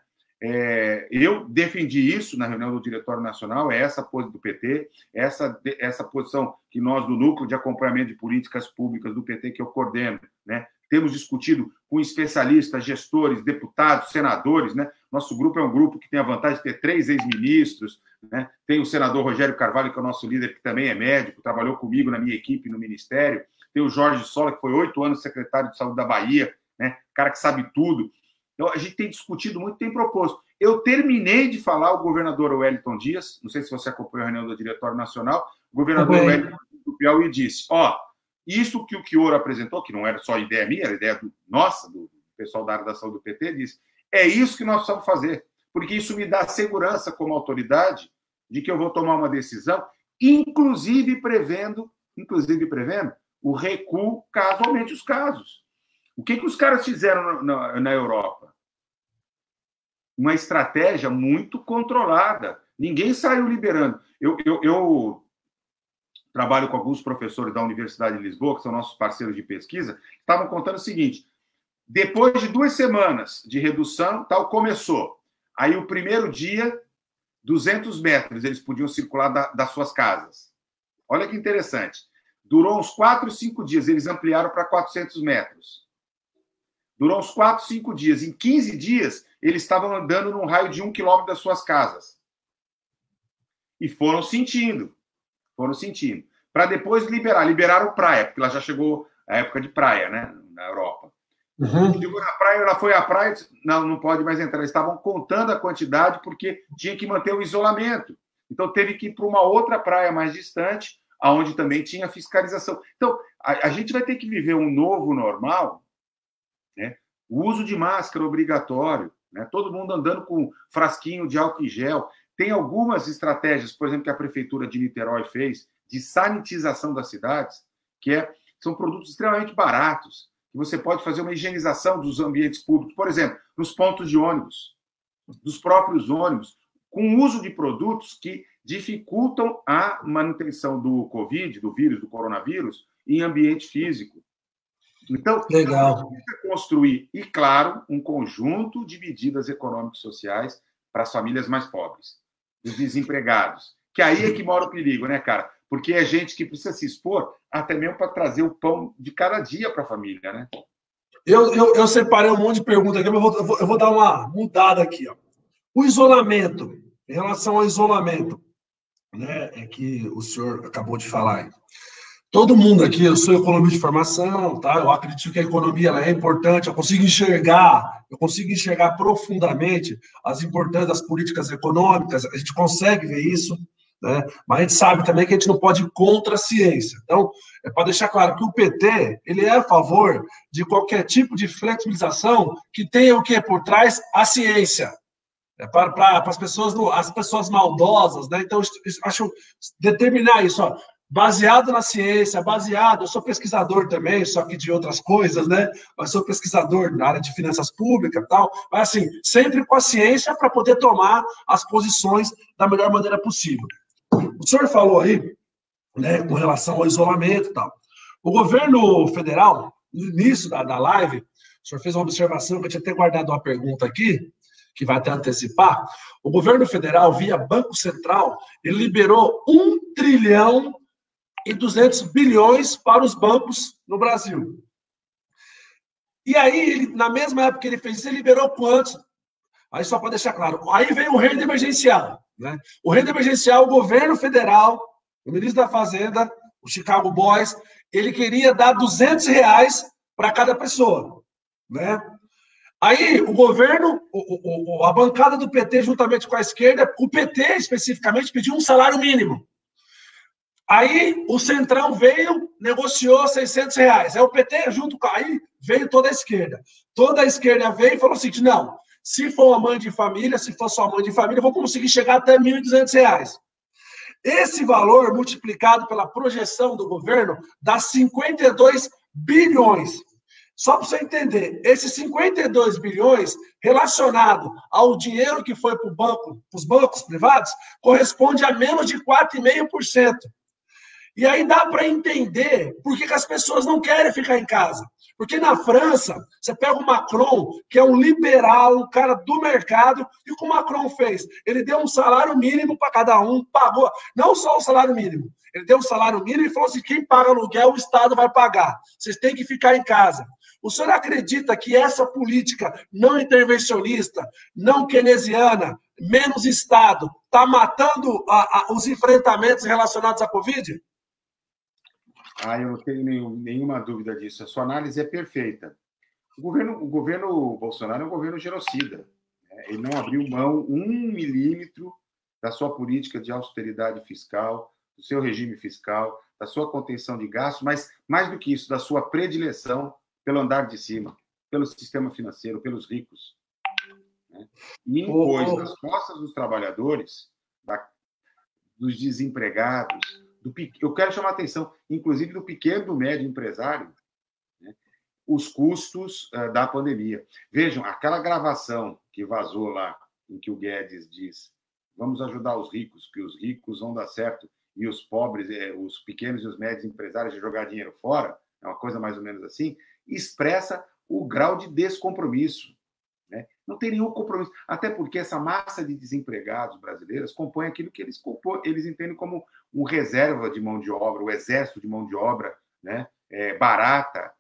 Eu defendi isso na reunião do Diretório Nacional, essa posição do PT, essa posição que nós, do Núcleo de Acompanhamento de Políticas Públicas do PT, que eu coordeno, né? Temos discutido com especialistas, gestores, deputados, senadores, né? Nosso grupo é um grupo que tem a vantagem de ter 3 ex-ministros, né? Tem o senador Rogério Carvalho, que é o nosso líder, que também é médico, trabalhou comigo na minha equipe no Ministério. Tem o Jorge Sola, que foi 8 anos secretário de Saúde da Bahia, né? Cara que sabe tudo. Então, a gente tem discutido muito, tem proposto. Eu terminei de falar o governador Wellington Dias, não sei se você acompanhou a reunião do Diretório Nacional, o governador Wellington do Piauí disse, isso que o Chioro apresentou, que não era só ideia minha, era ideia nossa, do pessoal da área da saúde do PT, disse, é isso que nós precisamos fazer, porque isso me dá segurança como autoridade de que eu vou tomar uma decisão, inclusive prevendo o recuo caso aumente os casos. O que os caras fizeram na Europa? Uma estratégia muito controlada. Ninguém saiu liberando. Eu trabalho com alguns professores da Universidade de Lisboa, que são nossos parceiros de pesquisa, estavam contando o seguinte, depois de 2 semanas de redução, tal, começou. Aí, o primeiro dia, 200 metros eles podiam circular das suas casas. Olha que interessante. Durou uns 4, 5 dias, eles ampliaram para 400 metros. Durou uns 4, 5 dias. Em 15 dias, eles estavam andando num raio de 1 quilômetro das suas casas. E foram sentindo. Para depois liberar. Liberaram praia, porque lá já chegou a época de praia, né? Na Europa. Chegou na praia, ela foi à praia e disse, não pode mais entrar. Eles estavam contando a quantidade porque tinha que manter o isolamento. Então, teve que ir para uma outra praia mais distante, onde também tinha fiscalização. Então, a gente vai ter que viver um novo normal, né? O uso de máscara obrigatório, né? Todo mundo andando com frasquinho de álcool em gel. Tem algumas estratégias, por exemplo, que a Prefeitura de Niterói fez, de sanitização das cidades, são produtos extremamente baratos, que você pode fazer uma higienização dos ambientes públicos, por exemplo, nos pontos de ônibus, dos próprios ônibus, com o uso de produtos que dificultam a manutenção do Covid, do vírus, do coronavírus, em ambiente físico. Então, legal. Precisa construir, e claro, um conjunto de medidas econômicas e sociais para as famílias mais pobres, os desempregados, que aí é que mora o perigo, né, cara? Porque é gente que precisa se expor até mesmo para trazer o pão de cada dia para a família, né? Eu separei um monte de perguntas aqui, mas eu vou dar uma mudada aqui. Ó. O isolamento, em relação ao isolamento, né, é que o senhor acabou de falar aí. Todo mundo aqui, eu sou economista de formação, tá? Eu acredito que a economia ela é importante, eu consigo enxergar profundamente as importâncias das políticas econômicas, a gente consegue ver isso, né? Mas a gente sabe também que a gente não pode ir contra a ciência. Então, é para deixar claro que o PT ele é a favor de qualquer tipo de flexibilização que tenha o que por trás? A ciência. Para as pessoas maldosas, né? Então, acho determinar isso, ó. Baseado na ciência, eu sou pesquisador também, só que de outras coisas, né? Mas sou pesquisador na área de finanças públicas e tal, mas assim, sempre com a ciência para poder tomar as posições da melhor maneira possível. O senhor falou aí, né, com relação ao isolamento e tal. O governo federal, no início da live, o senhor fez uma observação, que eu tinha até guardado uma pergunta aqui, que vai até antecipar. O governo federal, via Banco Central, ele liberou 1 trilhão e 200 bilhões para os bancos no Brasil. E aí, na mesma época que ele fez isso, ele liberou quantos? Aí, só para deixar claro, aí veio o renda emergencial. Né? O renda emergencial, o governo federal, o ministro da Fazenda, o Chicago Boys, ele queria dar R$200 para cada pessoa. Né? Aí o governo, a bancada do PT, juntamente com a esquerda, o PT especificamente, pediu um salário mínimo. Aí o Centrão veio, negociou R$ 600. Aí o PT, junto com. Aí veio toda a esquerda. Toda a esquerda veio e falou assim: não, se for uma mãe de família, se for só mãe de família, eu vou conseguir chegar até R$ 1.200. Esse valor, multiplicado pela projeção do governo, dá 52 bilhões. Só para você entender, esses 52 bilhões, relacionado ao dinheiro que foi para os bancos privados, corresponde a menos de 4,5%. E aí dá para entender por que as pessoas não querem ficar em casa. Porque na França, você pega o Macron, que é um liberal, um cara do mercado, e o que o Macron fez? Ele deu um salário mínimo para cada um, pagou, não só o salário mínimo, ele deu um salário mínimo e falou assim: quem paga aluguel, o Estado vai pagar. Vocês têm que ficar em casa. O senhor acredita que essa política não intervencionista, não keynesiana, menos Estado, está matando os enfrentamentos relacionados à Covid? Eu não tenho nenhuma dúvida disso. A sua análise é perfeita. O governo Bolsonaro é um governo genocida. Ele não abriu mão 1 milímetro da sua política de austeridade fiscal, do seu regime fiscal, da sua contenção de gastos, mas, mais do que isso, da sua predileção pelo andar de cima, pelo sistema financeiro, pelos ricos. E impôs nas costas dos trabalhadores, dos desempregados, eu quero chamar a atenção, inclusive, do pequeno e do médio empresário, os custos da pandemia. Vejam, aquela gravação que vazou lá, em que o Guedes diz: vamos ajudar os ricos, que os ricos vão dar certo, e os pobres, os pequenos e os médios empresários, de jogar dinheiro fora, é uma coisa mais ou menos assim, expressa o grau de descompromisso. Não tem nenhum compromisso, até porque essa massa de desempregados brasileiros compõe aquilo que eles entendem como um reserva de mão de obra, o exército de mão de obra, barata,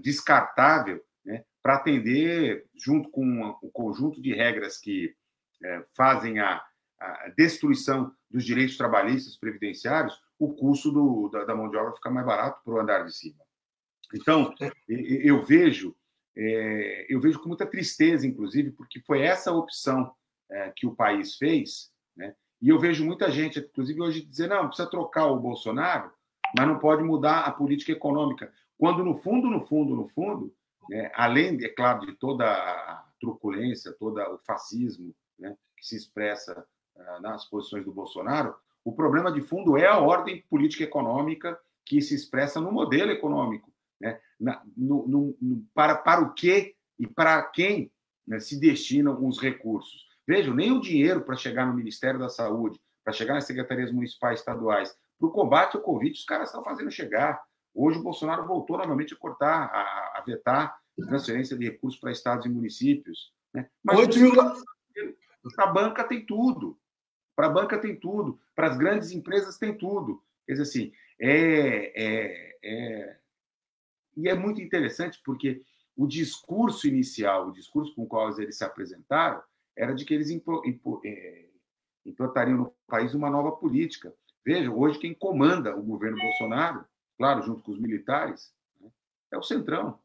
descartável, para atender, junto com um conjunto de regras que fazem a destruição dos direitos trabalhistas previdenciários, o custo da mão de obra fica mais barato para o andar de cima. Então, eu vejo com muita tristeza, inclusive, porque foi essa opção que o país fez, e eu vejo muita gente, inclusive hoje, dizer: não, precisa trocar o Bolsonaro, mas não pode mudar a política econômica, quando, no fundo, além, é claro, de toda a truculência, todo o fascismo que se expressa nas posições do Bolsonaro, o problema de fundo é a ordem política econômica que se expressa no modelo econômico. Para o que e para quem se destinam os recursos. Vejam, nem o dinheiro para chegar no Ministério da Saúde, para chegar nas secretarias municipais estaduais, para o combate ao Covid, os caras estão fazendo chegar. Hoje o Bolsonaro voltou novamente a cortar, a vetar transferência de recursos para estados e municípios. Mas para a banca tem tudo. Para a banca tem tudo. Para as grandes empresas tem tudo. Quer dizer assim, E é muito interessante porque o discurso inicial, o discurso com o qual eles se apresentaram, era de que eles implantariam no país uma nova política. Veja, hoje quem comanda o governo Bolsonaro, claro, junto com os militares, é o Centrão.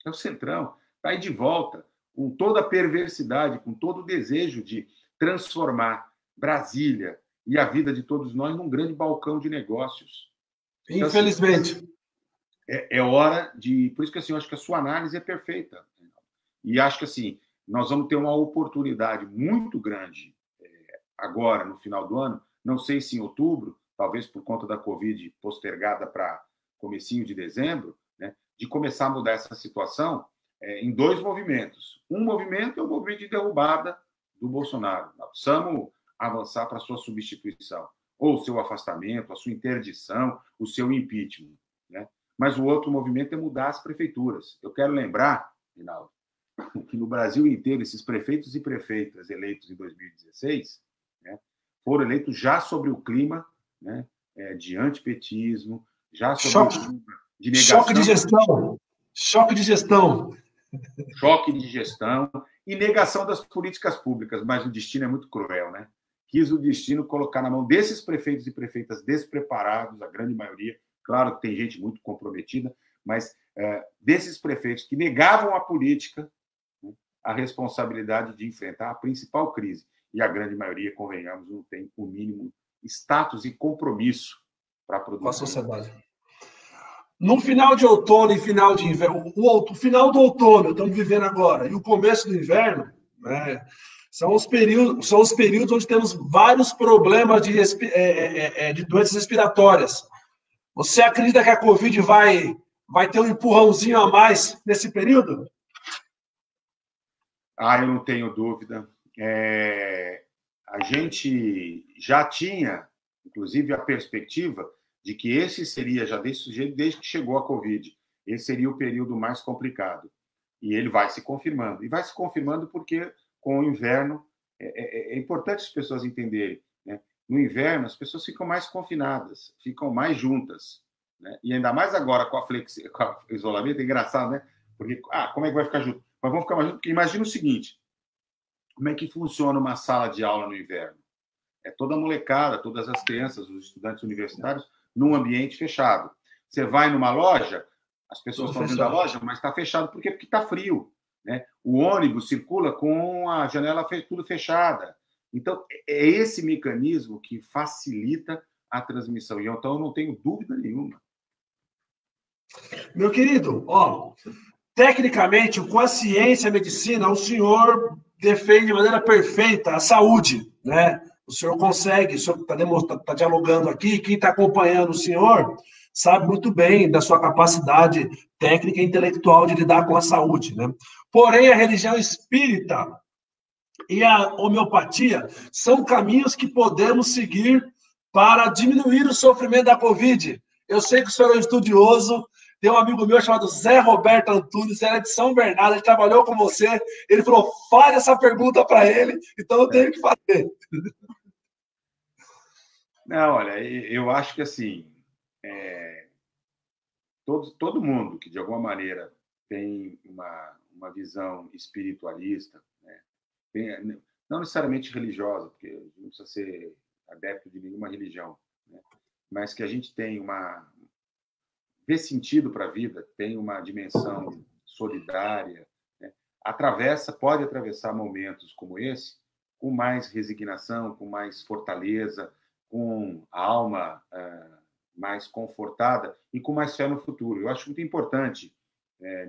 É o Centrão. Está aí de volta, com toda a perversidade, com todo o desejo de transformar Brasília e a vida de todos nós num grande balcão de negócios. Infelizmente. Então, assim, é hora de... Por isso que assim, eu acho que a sua análise é perfeita. E acho que assim, nós vamos ter uma oportunidade muito grande agora, no final do ano, não sei se em outubro, talvez por conta da Covid postergada para comecinho de dezembro, de começar a mudar essa situação em dois movimentos. Um movimento é o movimento de derrubada do Bolsonaro. Nós precisamos avançar para a sua substituição, ou o seu afastamento, a sua interdição, o seu impeachment. Mas o outro movimento é mudar as prefeituras. Eu quero lembrar, Rinaldo, que no Brasil inteiro, esses prefeitos e prefeitas eleitos em 2016 foram eleitos já sobre o clima de antipetismo, já sobre o clima de negação. Choque de gestão. Choque de gestão. Choque de gestão e negação das políticas públicas, mas o destino é muito cruel, Quis o destino colocar na mão desses prefeitos e prefeitas despreparados, a grande maioria. Claro que tem gente muito comprometida, mas desses prefeitos que negavam a política, a responsabilidade de enfrentar a principal crise. E a grande maioria, convenhamos, não tem o mínimo status e compromisso para produzir. Com a sociedade. No final de outono e final de inverno, o final do outono, estamos vivendo agora, e o começo do inverno, né, são os períodos onde temos vários problemas de doenças respiratórias. Você acredita que a Covid vai ter um empurrãozinho a mais nesse período? Eu não tenho dúvida. A gente já tinha, inclusive, a perspectiva de que esse seria, já desse jeito, desde que chegou a Covid, esse seria o período mais complicado. E ele vai se confirmando. E vai se confirmando porque, com o inverno, é importante as pessoas entenderem, né? No inverno, as pessoas ficam mais confinadas, ficam mais juntas, né? E ainda mais agora com o isolamento, é engraçado, né? Porque, como é que vai ficar junto? Mas vamos ficar mais juntos, porque imagina o seguinte, como é que funciona uma sala de aula no inverno? É toda a molecada, todas as crianças, os estudantes universitários, num ambiente fechado. Você vai numa loja, as pessoas estão dentro da loja, mas está fechado. Por quê? Porque está frio, né? O ônibus circula com a janela tudo fechada. Então, é esse mecanismo que facilita a transmissão. E então, eu não tenho dúvida nenhuma. Meu querido, tecnicamente, com a ciência e a medicina, o senhor defende de maneira perfeita a saúde, né? O senhor consegue, o senhor está dialogando aqui, quem está acompanhando o senhor sabe muito bem da sua capacidade técnica e intelectual de lidar com a saúde, né? Porém, a religião espírita e a homeopatia são caminhos que podemos seguir para diminuir o sofrimento da Covid. Eu sei que o senhor é um estudioso, tem um amigo meu chamado Zé Roberto Antunes, ele é de São Bernardo, ele trabalhou com você, ele falou, faz essa pergunta para ele, então eu tenho que fazer. Não, olha, eu acho que assim, todo mundo que de alguma maneira tem uma visão espiritualista, né, não necessariamente religiosa, porque não precisa ser adepto de nenhuma religião, né, mas que a gente tem vê sentido para a vida, tem uma dimensão solidária, né, pode atravessar momentos como esse com mais resignação, com mais fortaleza, com a alma mais confortada e com mais fé no futuro. Eu acho muito importante,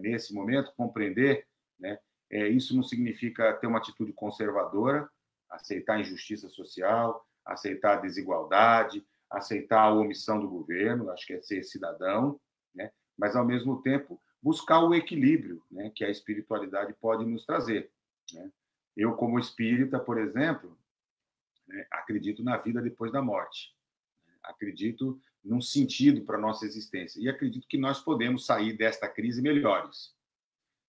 nesse momento, compreender, né, isso não significa ter uma atitude conservadora, aceitar a injustiça social, aceitar a desigualdade, aceitar a omissão do governo, acho que é ser cidadão, né, mas, ao mesmo tempo, buscar o equilíbrio, né, que a espiritualidade pode nos trazer, né. Eu, como espírita, por exemplo, né, acredito na vida depois da morte. Acredito num sentido para a nossa existência. E acredito que nós podemos sair desta crise melhores.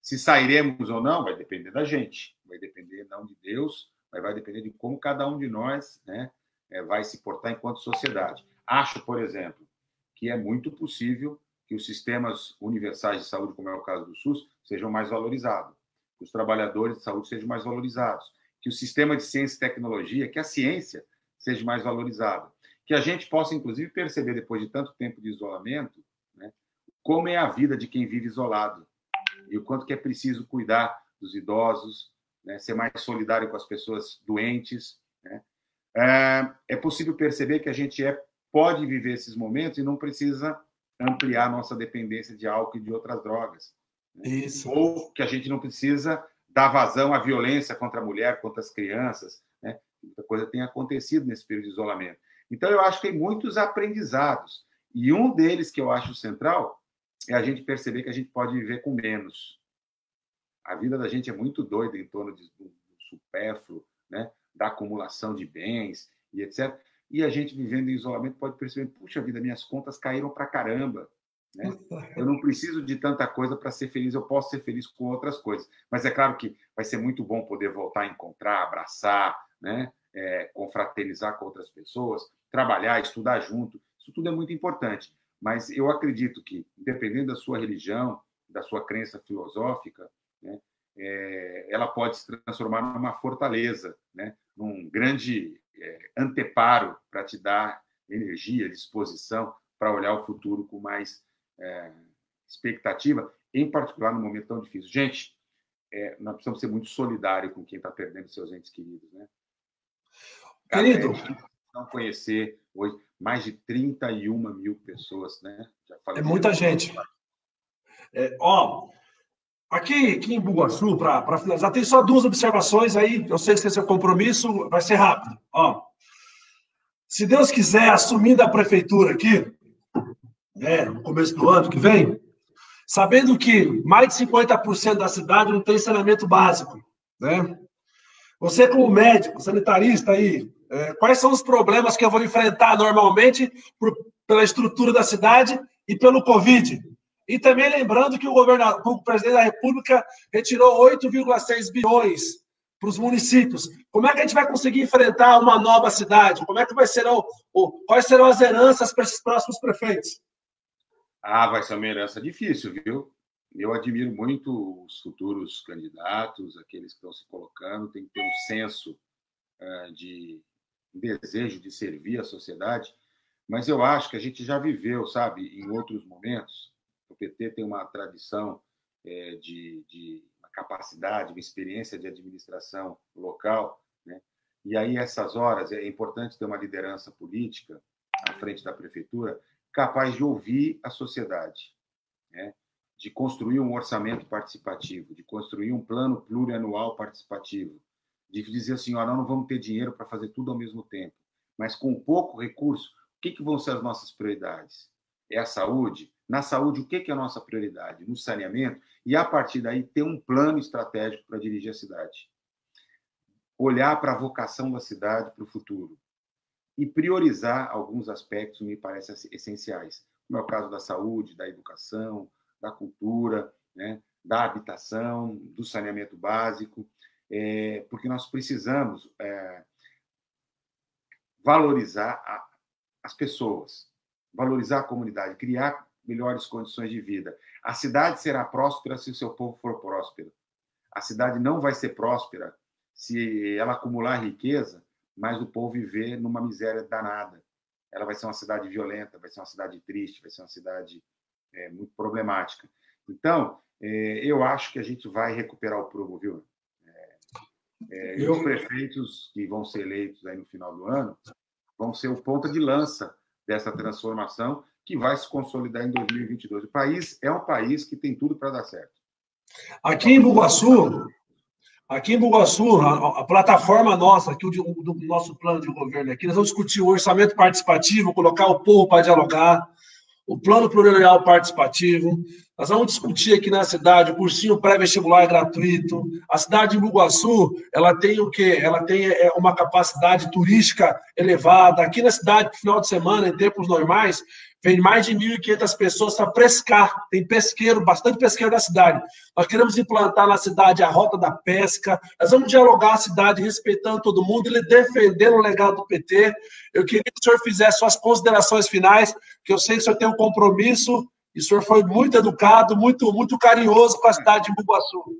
Se sairemos ou não, vai depender da gente. Vai depender não de Deus, mas vai depender de como cada um de nós, né, vai se portar enquanto sociedade. Acho, por exemplo, que é muito possível que os sistemas universais de saúde, como é o caso do SUS, sejam mais valorizados. Que os trabalhadores de saúde sejam mais valorizados. Que o sistema de ciência e tecnologia, que a ciência seja mais valorizada. Que a gente possa, inclusive, perceber, depois de tanto tempo de isolamento, né, como é a vida de quem vive isolado e o quanto que é preciso cuidar dos idosos, né, ser mais solidário com as pessoas doentes, né. É possível perceber que a gente pode viver esses momentos e não precisa ampliar nossa dependência de álcool e de outras drogas, né. Isso. Ou que a gente não precisa dar vazão à violência contra a mulher, contra as crianças, né. Muita coisa tem acontecido nesse período de isolamento. Então, eu acho que tem muitos aprendizados. E um deles que eu acho central é a gente perceber que a gente pode viver com menos. A vida da gente é muito doida em torno do supérfluo, né, da acumulação de bens e etc. E a gente, vivendo em isolamento, pode perceber, puxa vida, minhas contas caíram para caramba, né? Eu não preciso de tanta coisa para ser feliz, eu posso ser feliz com outras coisas. Mas é claro que vai ser muito bom poder voltar a encontrar, abraçar, né, confraternizar com outras pessoas, trabalhar, estudar junto. Isso tudo é muito importante. Mas eu acredito que, independente da sua religião, da sua crença filosófica, né, ela pode se transformar numa fortaleza, né, num grande anteparo para te dar energia, disposição para olhar o futuro com mais expectativa, em particular num momento tão difícil. Gente, nós precisamos ser muito solidários com quem está perdendo seus entes queridos, né? Cara, Querido, não conhecer hoje mais de 31 mil pessoas, né? Já é faleceram. muita gente. Ó, aqui em Bugaçu, para finalizar, tem só 2 observações aí. Eu sei que esse é seu compromisso, vai ser rápido. Ó, se Deus quiser, assumindo a prefeitura aqui, no começo do ano que vem, sabendo que mais de 50% da cidade não tem saneamento básico, né? Você, como médico, sanitarista aí, quais são os problemas que eu vou enfrentar normalmente pela estrutura da cidade e pelo Covid? E também lembrando que o presidente da República retirou 8,6 bilhões para os municípios. Como é que a gente vai conseguir enfrentar uma nova cidade? Como é que quais serão as heranças para esses próximos prefeitos? Vai ser uma herança difícil, viu? Eu admiro muito os futuros candidatos, aqueles que estão se colocando, tem que ter um senso de um desejo de servir a sociedade, mas eu acho que a gente já viveu, sabe, em outros momentos. O PT tem uma tradição de uma capacidade, uma experiência de administração local, né? E aí, essas horas, é importante ter uma liderança política à frente da prefeitura capaz de ouvir a sociedade, né? De construir um orçamento participativo, de construir um plano plurianual participativo, de dizer assim, nós não vamos ter dinheiro para fazer tudo ao mesmo tempo, mas com pouco recurso, o que vão ser as nossas prioridades? É a saúde? Na saúde, o que é a nossa prioridade? No saneamento? E, a partir daí, ter um plano estratégico para dirigir a cidade. Olhar para a vocação da cidade para o futuro. E priorizar alguns aspectos me parecem essenciais, como é o caso da saúde, da educação, da cultura, né, da habitação, do saneamento básico, porque nós precisamos valorizar as pessoas, valorizar a comunidade, criar melhores condições de vida. A cidade será próspera se o seu povo for próspero. A cidade não vai ser próspera se ela acumular riqueza, mas o povo viver numa miséria danada. Ela vai ser uma cidade violenta, vai ser uma cidade triste, vai ser uma cidade muito problemática. Então, eu acho que a gente vai recuperar o prumo, viu? E os prefeitos que vão ser eleitos aí no final do ano vão ser o ponta de lança dessa transformação que vai se consolidar em 2022. O país é um país que tem tudo para dar certo. Aqui em Bugaçu, a plataforma nossa, aqui do nosso plano de governo aqui, nós vamos discutir o orçamento participativo, colocar o povo para dialogar, o plano plurianual participativo. Nós vamos discutir aqui na cidade o cursinho pré-vestibular gratuito. A cidade de Bugaçu, ela tem o quê? Ela tem uma capacidade turística elevada. Aqui na cidade, no final de semana, em tempos normais, vem mais de 1.500 pessoas para pescar. Tem pesqueiro, bastante pesqueiro na cidade. Nós queremos implantar na cidade a rota da pesca. Nós vamos dialogar a cidade, respeitando todo mundo, ele defendendo o legado do PT. Eu queria que o senhor fizesse suas considerações finais, que eu sei que o senhor tem um compromisso, e o senhor foi muito educado, muito carinhoso com a cidade de Bugaçu.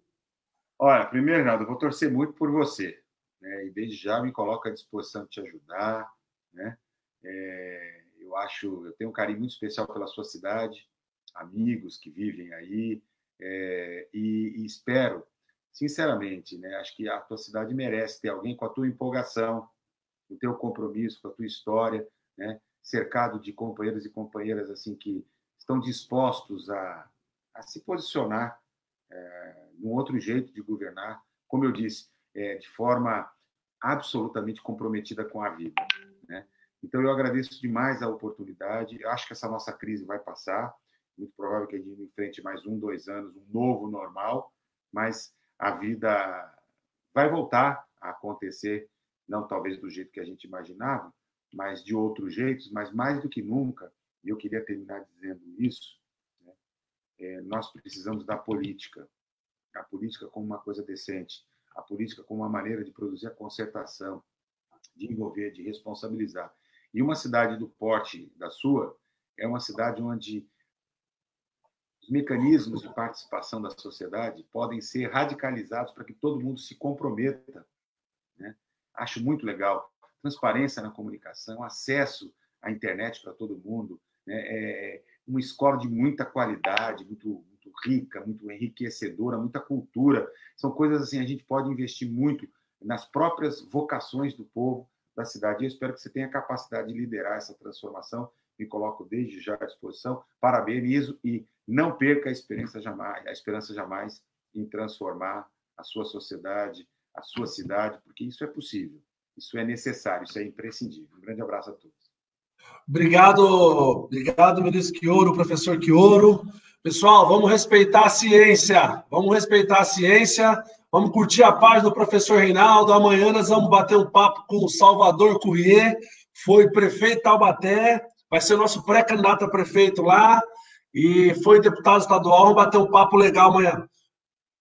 Olha, primeiro, Naldo, eu vou torcer muito por você, né? E desde já me coloco à disposição de te ajudar, né? Eu tenho um carinho muito especial pela sua cidade, amigos que vivem aí, e espero, sinceramente, né? Acho que a tua cidade merece ter alguém com a tua empolgação, com o teu compromisso, com a tua história, né? Cercado de companheiros e companheiras assim que estão dispostos a se posicionar num outro jeito de governar, como eu disse, de forma absolutamente comprometida com a vida, né? Então, eu agradeço demais a oportunidade. Eu acho que essa nossa crise vai passar. Muito provável que a gente enfrente mais 1, 2 anos, um novo normal, mas a vida vai voltar a acontecer, não talvez do jeito que a gente imaginava, mas de outros jeitos, mas mais do que nunca, e eu queria terminar dizendo isso, né, nós precisamos da política. A política como uma coisa decente, a política como uma maneira de produzir a concertação, de envolver, de responsabilizar. E uma cidade do porte da sua é uma cidade onde os mecanismos de participação da sociedade podem ser radicalizados para que todo mundo se comprometa, né? Acho muito legal. Transparência na comunicação, acesso à internet para todo mundo, né? Uma escola de muita qualidade, muito rica, muito enriquecedora, muita cultura. São coisas assim, a gente pode investir muito nas próprias vocações do povo da cidade. Eu espero que você tenha a capacidade de liderar essa transformação. Me coloco desde já à disposição. Parabenizo e não perca a esperança jamais em transformar a sua sociedade, a sua cidade, porque isso é possível, isso é necessário, isso é imprescindível. Um grande abraço a todos. Obrigado, ministro Quioro, professor Quioro. Pessoal, vamos respeitar a ciência, vamos curtir a página do professor Reinaldo. Amanhã nós vamos bater um papo com o Salvador Courrier, foi prefeito de Taubaté, vai ser o nosso pré-candidato a prefeito lá, e foi deputado estadual. Vamos bater um papo legal amanhã.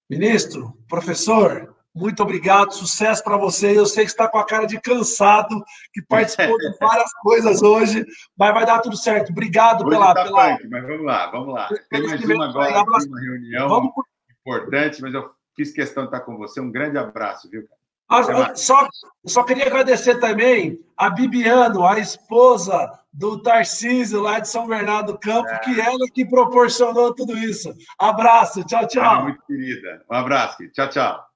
Ministro, professor, muito obrigado, sucesso para você. Eu sei que está com a cara de cansado, que participou de várias coisas hoje, mas vai dar tudo certo. Obrigado hoje pela... Punk, mas vamos lá. Tem mais uma agora, uma reunião importante, mas eu fiz questão de estar com você. Um grande abraço, viu, cara? Só queria agradecer também a Bibiano, a esposa do Tarcísio, lá de São Bernardo do Campo, que ela que proporcionou tudo isso. Abraço, tchau, tchau. Muito querida. Um abraço, tchau, tchau.